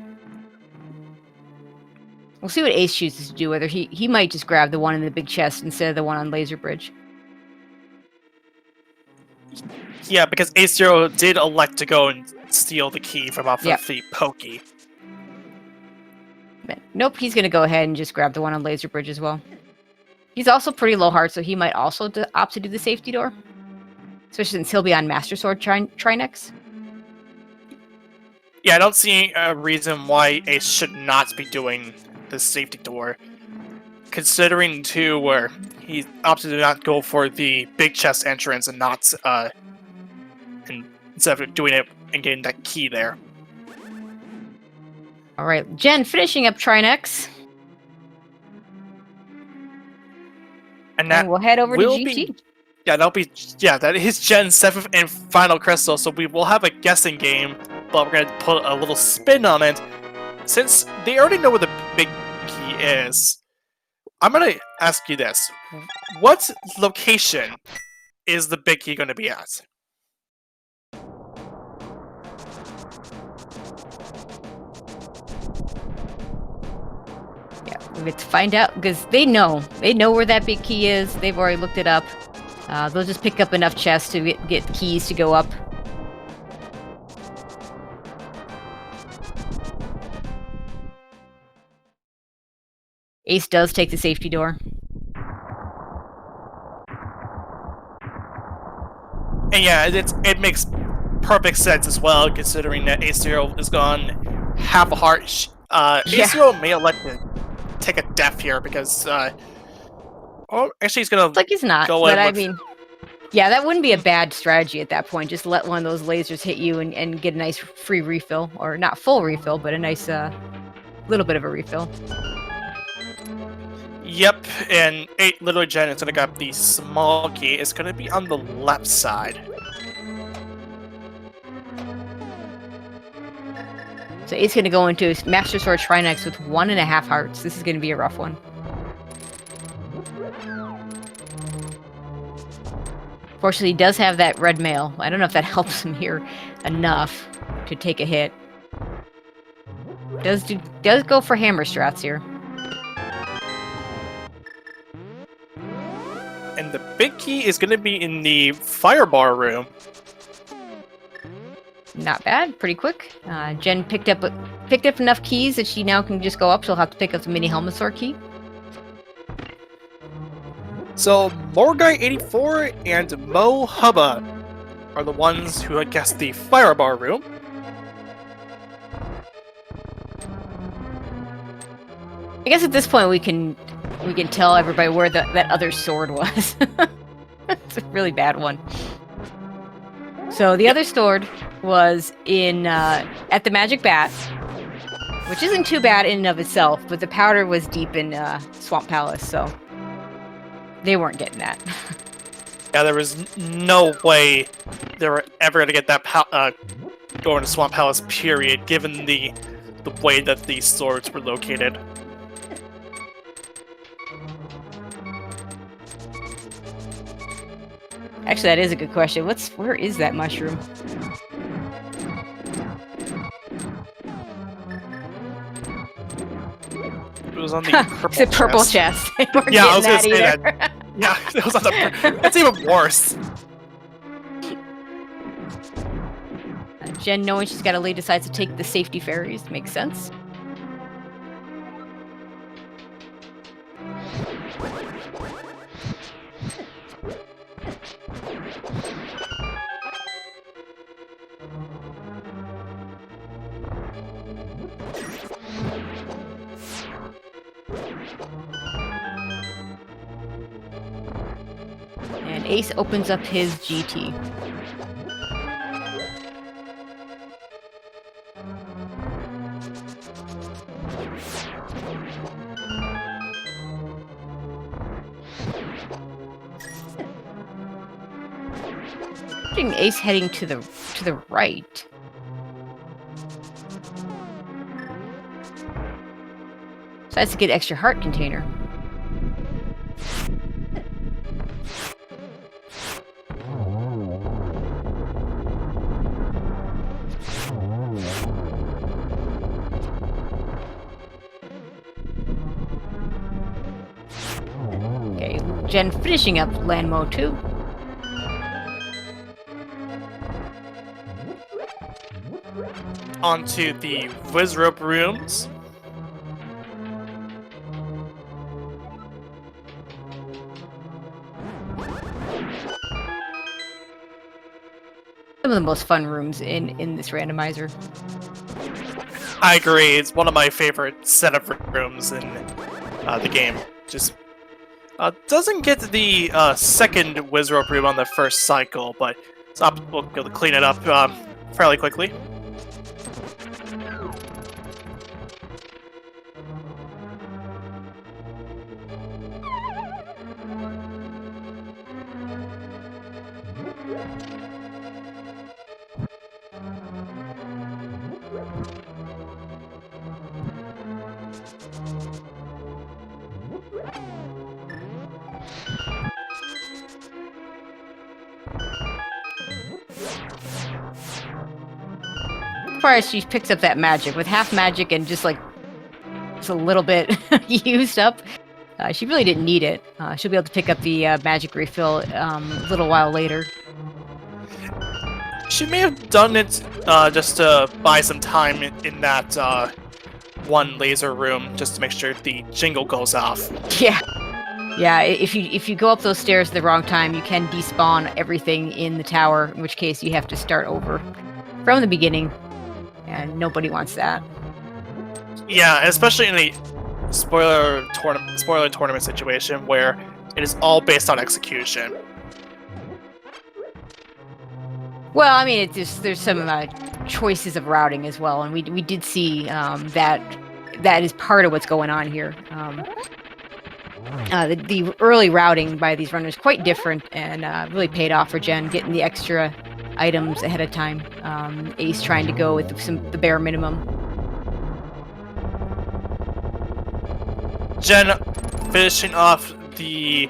We'll see what Ace chooses to do, whether he might just grab the one in the big chest instead of the one on Laser Bridge. Yeah, because AceZer did elect to go and steal the key from off of the Pokey. Nope, he's going to go ahead and just grab the one on Laser Bridge as well. He's also pretty low heart, so he might also opt to do the safety door. Especially since he'll be on Master Sword Trinex. Yeah, I don't see a reason why Ace should not be doing the safety door. Considering, too, where he opted to not go for the big chest entrance and not, instead of doing it and getting that key there. Alright, Jen finishing up Trinex. And we'll head over to GT. That is Jen's 7th and final crystal, so we will have a guessing game, but we're going to put a little spin on it. Since they already know where the big key is, I'm going to ask you this. What location is the big key going to be at? Yeah, we have to find out, because they know where that big key is. They've already looked it up. They'll just pick up enough chests to get keys to go up. Ace does take the safety door. And yeah, it makes perfect sense as well, considering that AceZer is gone half a heart. AceZer may elect to take a death here because, oh, actually he's gonna. It's like he's not, but I mean, yeah, that wouldn't be a bad strategy at that point. Just let one of those lasers hit you and get a nice free refill, or not full refill, but a nice little bit of a refill. Yep, and literallyJenn is gonna grab the small key. It's gonna be on the left side. So Ace gonna go into Master Sword Trinex with 1.5 hearts. This is gonna be a rough one. Fortunately, he does have that red mail. I don't know if that helps him here enough to take a hit. Does go for hammer strats here. And the big key is going to be in the firebar room. Not bad, pretty quick. Jen picked up enough keys that she now can just go up. She'll have to pick up the mini Helmethor key. So Morguy84 and Mo Hubba are the ones who had guessed the firebar room. I guess at this point we can tell everybody where that other sword was. It's a really bad one. So the other sword was in at the Magic Bat, which isn't too bad in and of itself, but the powder was deep in Swamp Palace, so they weren't getting that. Yeah, there was no way they were ever going to get that going to Swamp Palace, period, given the way that these swords were located. Actually, that is a good question. Where is that mushroom? It was on the purple It's a purple chest. Yeah, I was gonna say that. Yeah, it was on the. That's even worse. Jen, knowing she's got to lead, decides to take the safety fairies. Makes sense. And Ace opens up his GT. picturing Ace heading to the right. So that's a good extra heart container. Okay, Jen finishing up land mode 2. Onto the whiz rope rooms. Some of the most fun rooms in this randomizer. I agree. It's one of my favorite setup rooms in the game. Just doesn't get the second whiz rope room on the first cycle, but we'll be able to clean it up fairly quickly. As far as she picks up that magic, with half magic and just like a little bit used up, she really didn't need it. She'll be able to pick up the magic refill a little while later. She may have done it just to buy some time in that one laser room, just to make sure the jingle goes off. Yeah. Yeah, if you go up those stairs at the wrong time, you can despawn everything in the tower, in which case you have to start over from the beginning, and nobody wants that. Yeah, especially in a spoiler tournament situation where it is all based on execution. Well, I mean, there's some choices of routing as well, and we did see that is part of what's going on here. The early routing by these runners quite different, and really paid off for Jen getting the extra items ahead of time. Ace trying to go with the bare minimum. Jen finishing off the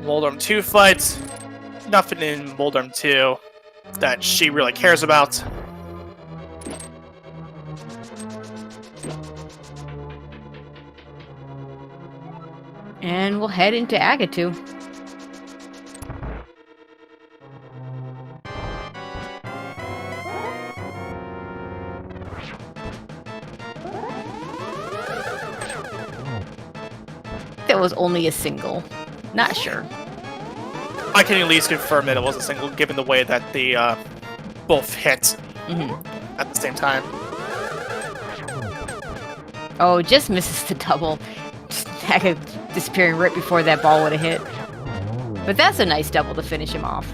Moldorm 2 fight. Nothing in Moldorm 2 that she really cares about. And we'll head into Agatu. That was only a single. Not sure. I can at least confirm that it was a single, given the way that they both hit at the same time. Oh, just misses the double. Haga disappearing right before that ball would have hit. But that's a nice double to finish him off.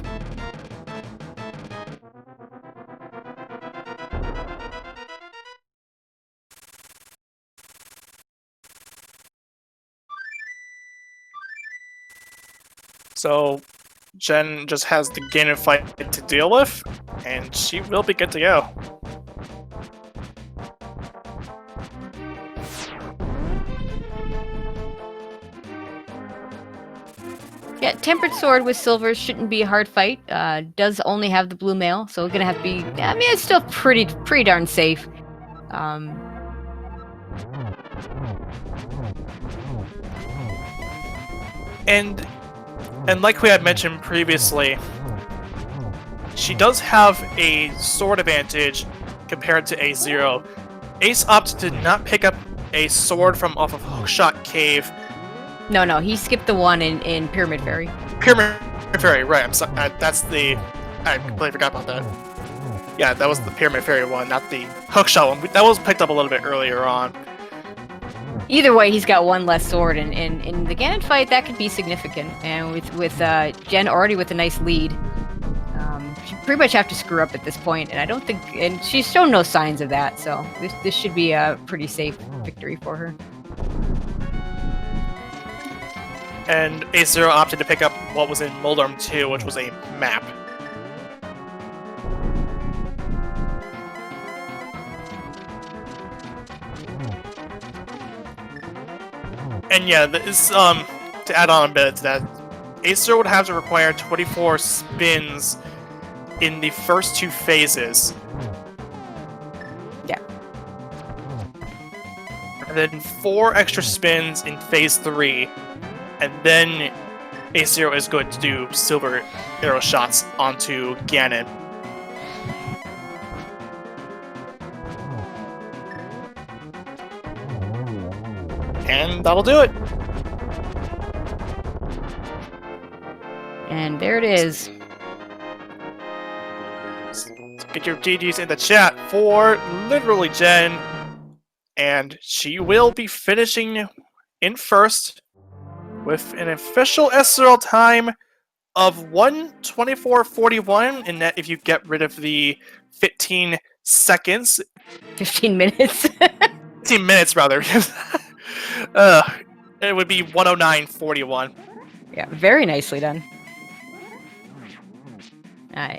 So Jen just has the Ganon fight to deal with, and she will be good to go. Yeah, Tempered Sword with Silver shouldn't be a hard fight. Does only have the blue mail, so we're gonna have to be. I mean, it's still pretty darn safe. And like we had mentioned previously, she does have a sword advantage compared to AceZer. Ace opted to not pick up a sword from off of Hookshot Cave. No, he skipped the one in Pyramid Fairy. Pyramid Fairy, right? I'm sorry. I completely forgot about that. Yeah, that was the Pyramid Fairy one, not the Hookshot one. That was picked up a little bit earlier on. Either way, he's got one less sword, and in the Ganon fight, that could be significant. And with Jen already with a nice lead, she pretty much have to screw up at this point, and I don't think, and she's shown no signs of that, so this should be a pretty safe victory for her. And AceZer opted to pick up what was in Moldorm 2, which was a map. And yeah, this to add on a bit to that, AceZer would have to require 24 spins in the first 2 phases. Yeah. And then 4 extra spins in phase 3, and then AceZer is going to do silver arrow shots onto Ganon. And that'll do it. And there it is. Get your GGs in the chat for literallyJenn, and she will be finishing in first with an official SRL time of 1:24.41, and that if you get rid of the 15 seconds, 15 minutes. 15 minutes rather, it would be 1:09.41. Yeah, very nicely done.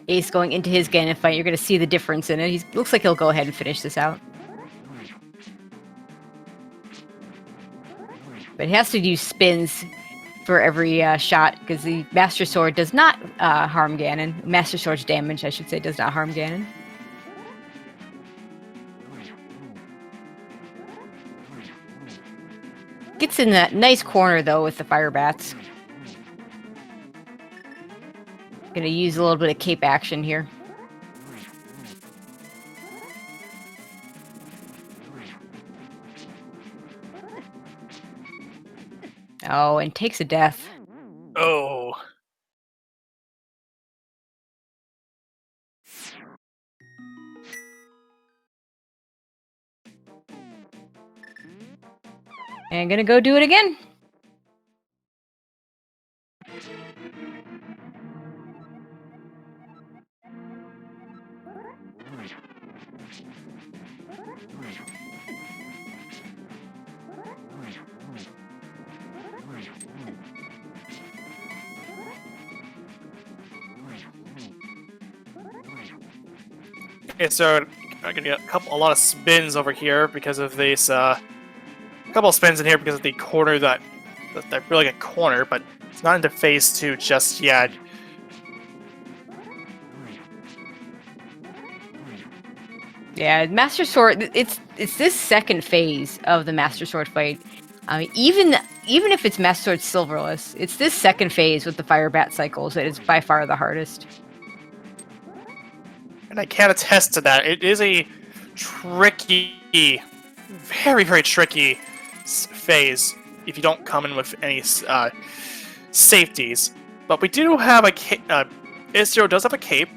Ace going into his Ganon fight, you're going to see the difference in it. He looks like he'll go ahead and finish this out. But he has to use spins for every shot, because the Master Sword does not harm Ganon. Master Sword's damage, I should say, does not harm Ganon. Gets in that nice corner, though, with the fire bats. Gonna use a little bit of cape action here. Oh, and takes a death. Oh. And gonna go do it again. Okay, so I'm gonna get a lot of spins over here because of this. A couple of spins in here because of the corner that really good corner, but it's not into phase 2 just yet. Yeah, Master Sword. It's this second phase of the Master Sword fight. Even if it's Master Sword silverless, it's this second phase with the fire bat cycles that is by far the hardest. And I can attest to that. It is a tricky, very, very tricky phase if you don't come in with any safeties. But we do have a AceZer does have a cape.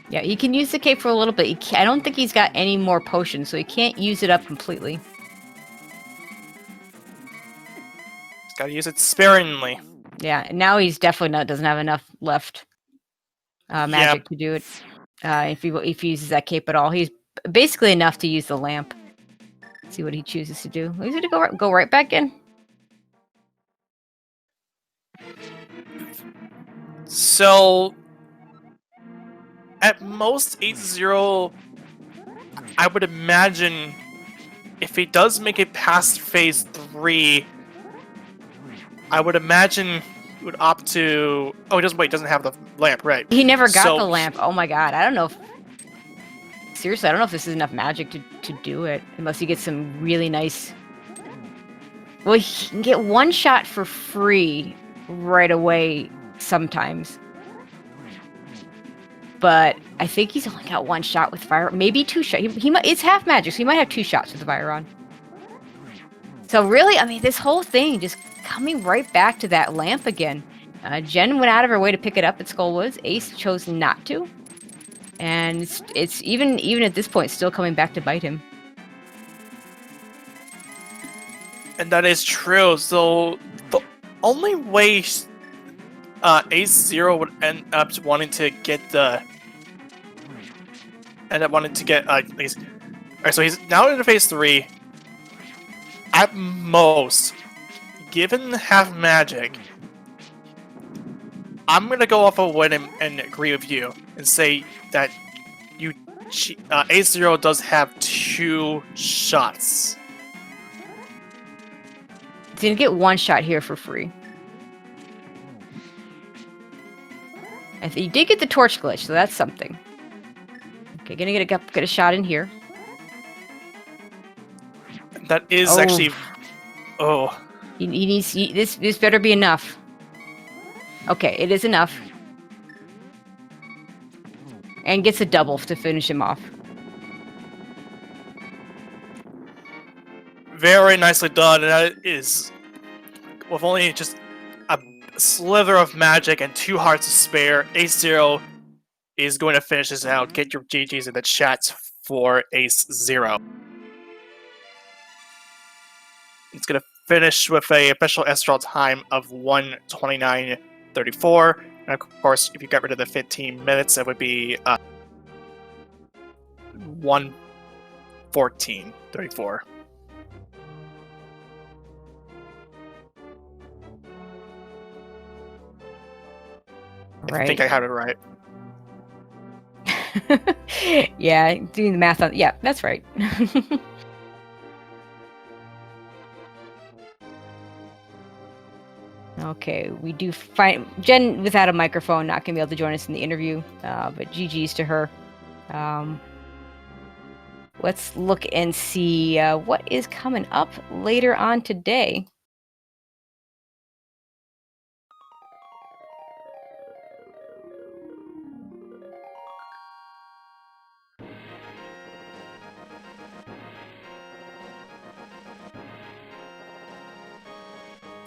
Yeah, he can use the cape for a little bit. I don't think he's got any more potions, so he can't use it up completely. He's got to use it sparingly. Yeah, and now he's definitely doesn't have enough left magic to do it. If he uses that cape at all, he's basically enough to use the lamp. Let's see what he chooses to do. He's going to go right back in. So, at most 8-0, I would imagine if he does make it past phase 3, I would imagine he would opt to... Oh, he doesn't. Wait, doesn't have the lamp, right? He never got the lamp. Oh my god, I don't know if... Seriously, I don't know if this is enough magic to do it, unless he gets some really nice... Well, he can get one shot for free right away sometimes. But I think he's only got one shot with fire. Maybe 2 shots. It's half magic, so he might have 2 shots with the fire on. So really, I mean, this whole thing just coming right back to that lamp again. Jen went out of her way to pick it up at Skullwoods. Ace chose not to. And it's even at this point still coming back to bite him. And that is true. So the only way AceZer would end up wanting to get these. Alright, so he's now into phase 3. At most, given half magic, I'm gonna go off a win and agree with you and say that AceZer does have 2 shots. He's gonna get one shot here for free. He did get the torch glitch, so that's something. Okay, gonna get a shot in here. That is actually. Oh. He needs this better be enough. Okay, it is enough. And gets a double to finish him off. Very nicely done, and that is with only just a slither of magic and 2 hearts to spare. AceZero is going to finish this out. Get your GGs in the chat for AceZero. It's going to finish with a official SRL time of 1:29:34. And of course, if you got rid of the 15 minutes, it would be 1:14:34. Right. I think I had it right. Yeah, doing the math on... Yeah, that's right. Okay, we do find... Jen, without a microphone, not going to be able to join us in the interview, but GG's to her. Let's look and see what is coming up later on today.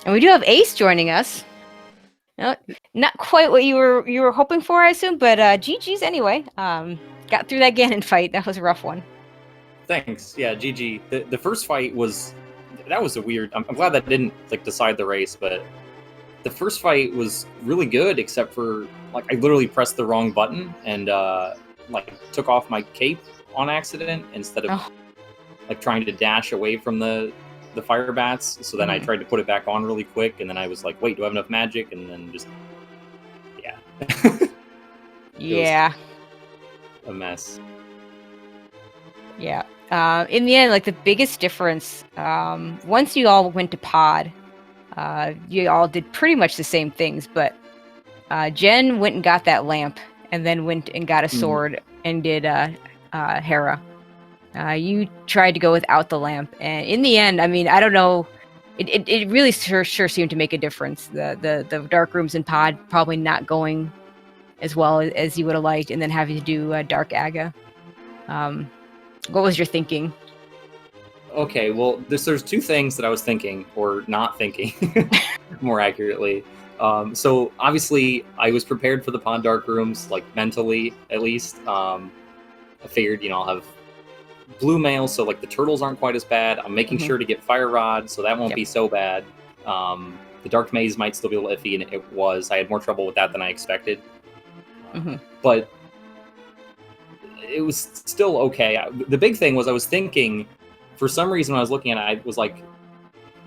And we do have Ace joining us. No, not quite what you were hoping for, I assume, but GG's anyway. Got through that Ganon fight. That was a rough one. Thanks. Yeah, GG. The first fight was a weird. I'm glad that didn't decide the race, but the first fight was really good, except for I literally pressed the wrong button and took off my cape on accident instead of trying to dash away from the fire bats. So then I tried to put it back on really quick, and then I was like, wait, do I have enough magic? And then just yeah. A mess. Yeah. In the end, the biggest difference, once you all went to pod, you all did pretty much the same things, but Jen went and got that lamp, and then went and got a sword and did Hera. You tried to go without the lamp, and in the end, I mean, I don't know, it really sure seemed to make a difference. The dark rooms in pod probably not going as well as you would have liked, and then having to do Dark Aga. What was your thinking? Okay, well, there's 2 things that I was thinking, or not thinking, more accurately. So obviously, I was prepared for the pod dark rooms, mentally at least. I figured, I'll have blue mail, so the turtles aren't quite as bad. I'm making sure to get fire rod, so that won't be so bad. The dark maze might still be a little iffy, and it was. I had more trouble with that than I expected. But it was still okay. The big thing was I was thinking, for some reason when I was looking at it, I was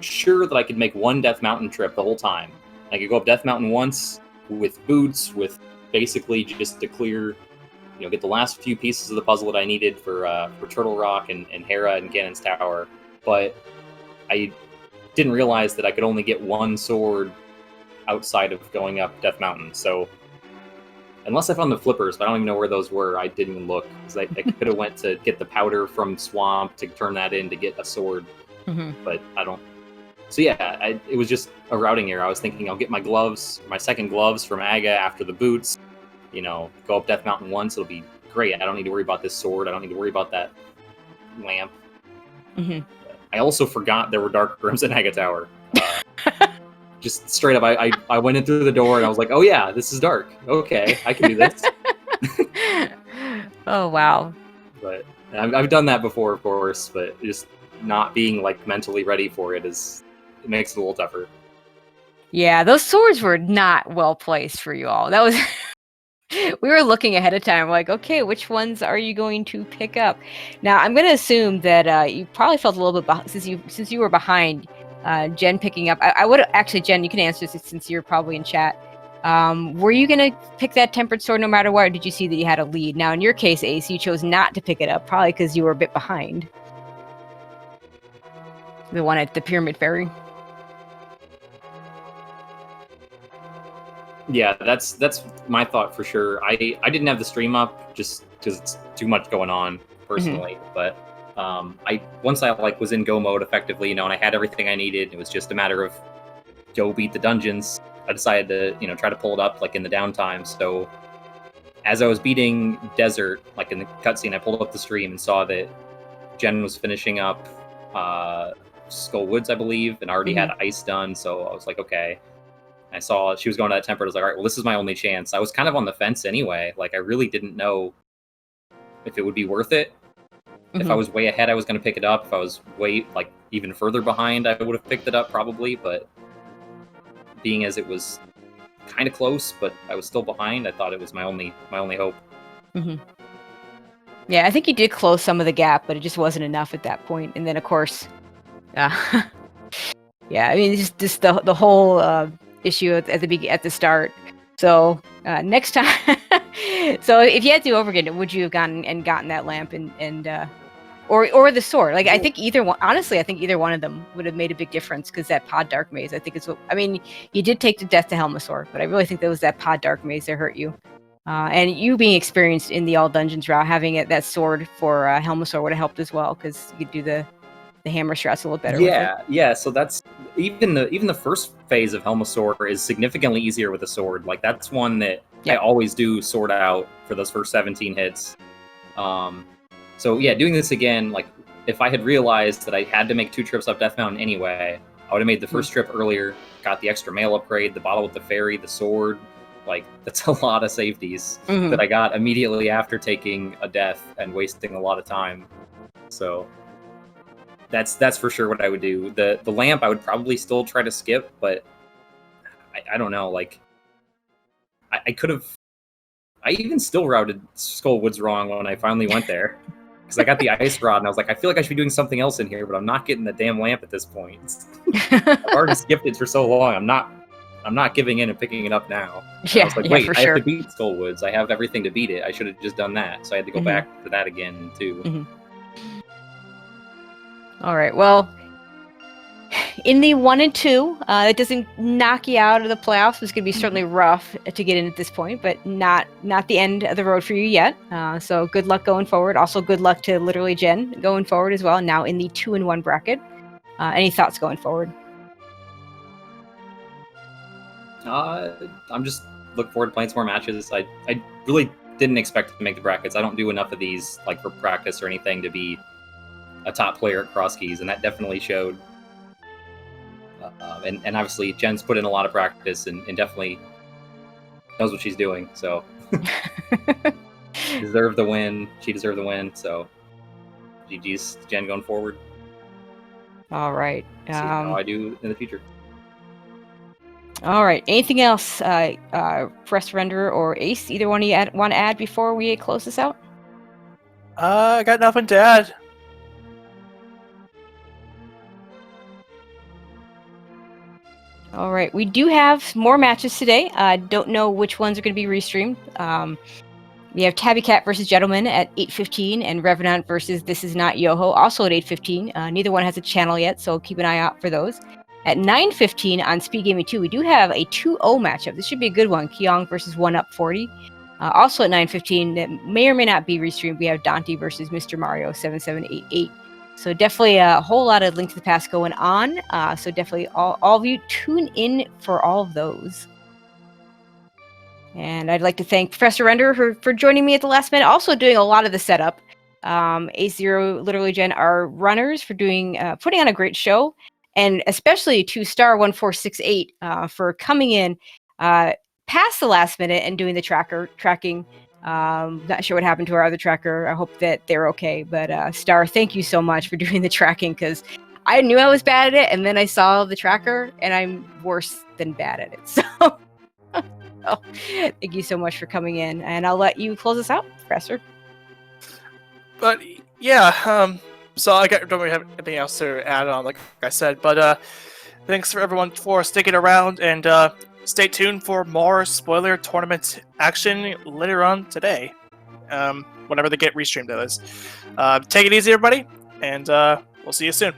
sure that I could make one Death Mountain trip the whole time. I could go up Death Mountain once with boots, with basically just to clear, get the last few pieces of the puzzle that I needed for Turtle Rock and Hera and Ganon's Tower. But I didn't realize that I could only get one sword outside of going up Death Mountain. So unless I found the flippers, but I don't even know where those were. I didn't even look, because I could have went to get the powder from Swamp to turn that in to get a sword, but I don't. So yeah, it was just a routing error. I was thinking I'll get my gloves, my second gloves from Aga after the boots, go up Death Mountain once, it'll be great. I don't need to worry about this sword. I don't need to worry about that lamp. I also forgot there were dark rooms in Aga Tower. Just straight up, I went in through the door and I was like, oh yeah, this is dark. Okay, I can do this. Oh, wow. But I've done that before, of course, but just not being mentally ready for it makes it a little tougher. Yeah, those swords were not well placed for you all. That was... We were looking ahead of time, okay, which ones are you going to pick up? Now, I'm going to assume that you probably felt a little bit since you were behind. Jen picking up. I would actually, Jen, you can answer this since you're probably in chat. Were you gonna pick that tempered sword no matter what, or did you see that you had a lead? Now, in your case, Ace, you chose not to pick it up, probably because you were a bit behind. The one at the Pyramid Ferry. Yeah, that's my thought for sure. I didn't have the stream up just because it's too much going on personally, but I once I like was in go mode effectively, and I had everything I needed. It was just a matter of go beat the dungeons. I decided to try to pull it up like in the downtime. So as I was beating Desert, like in the cutscene, I pulled up the stream and saw that Jen was finishing up Skull Woods, I believe, and already had Ice done. So I was like, okay. I saw she was going to that temper. I was like, all right, well, this is my only chance. I was kind of on the fence anyway. Like, I really didn't know if it would be worth it. If I was way ahead, I was going to pick it up. If I was way, like, even further behind, I would have picked it up probably. But being as it was kind of close, but I was still behind, I thought it was my only hope. Yeah, I think you did close some of the gap, but it just wasn't enough at that point. And then, of course, yeah, I mean, just the whole issue at the start. So next time, so if you had to do over again, would you have gotten that lamp and or the sword? Like, I think either one. Honestly, I think either one of them would have made a big difference, because that pod dark maze, I think is what. I mean, you did take the death to Helmasaur, but I really think that was that pod dark maze that hurt you. And you being experienced in the all dungeons route, having that sword for Helmasaur would have helped as well, because you could do the hammer strats a little better. Yeah. So that's even the first phase of Helmasaur is significantly easier with a sword. Like, that's one that I always do sword out for those first 17 hits. So yeah, doing this again, like, if I had realized that I had to make 2 trips up Death Mountain anyway, I would have made the first trip earlier, got the extra mail upgrade, the bottle with the fairy, the sword. Like, that's a lot of safeties that I got immediately after taking a death and wasting a lot of time. So that's for sure what I would do. The lamp I would probably still try to skip, but I don't know. Like, I could have. I even still routed Skull Woods wrong when I finally went there, because I got the ice rod and I was like, I feel like I should be doing something else in here, but I'm not getting the damn lamp at this point. I've already skipped it for so long. I'm not giving in and picking it up now. And I was like, wait, I have to beat Skull Woods. I have everything to beat it. I should have just done that. So I had to go back to that again too. All right. Well, in the 1 and 2, it doesn't knock you out of the playoffs. It's going to be certainly rough to get in at this point, but not the end of the road for you yet. So good luck going forward. Also, good luck to literallyJenn going forward as well. Now in the 2 and 1 bracket. Any thoughts going forward? I'm just looking forward to playing some more matches. I really didn't expect to make the brackets. I don't do enough of these, like, for practice or anything to be a top player at cross keys, and that definitely showed. And obviously Jen's put in a lot of practice and definitely knows what she's doing. So deserved the win. She deserved the win. So GG's to Jen going forward. All right. See how I do in the future. All right. Anything else, Press Renderer or Ace? Either one of you want to add before we close this out? I got nothing to add. All right. We do have more matches today. Don't know which ones are going to be restreamed. We have Tabby Cat versus Gentleman at 8:15 and Revenant versus This Is Not Yoho also at 8:15. Neither one has a channel yet, so keep an eye out for those. At 9:15 on SpeedGaming 2, we do have a 2-0 matchup. This should be a good one. Kyong versus 1UP40. Also at 9:15, that may or may not be restreamed, we have Dante versus Mr. Mario 7788. So definitely a whole lot of Link to the Past going on. So definitely all of you tune in for all of those. And I'd like to thank Professor Renderer for joining me at the last minute, also doing a lot of the setup. AceZer, literallyJenn, are runners for doing putting on a great show, and especially to Star1468 for coming in past the last minute and doing the tracking. Not sure what happened to our other tracker. I hope that they're okay. But Star, thank you so much for doing the tracking, because I knew I was bad at it, and then I saw the tracker, and I'm worse than bad at it. So. Oh, thank you so much for coming in, and I'll let you close us out, Professor. But yeah, so I don't really have anything else to add on, like I said. But thanks for everyone for sticking around, and stay tuned for more spoiler tournament action later on today. Whenever they get restreamed, that is. Take it easy, everybody, and we'll see you soon.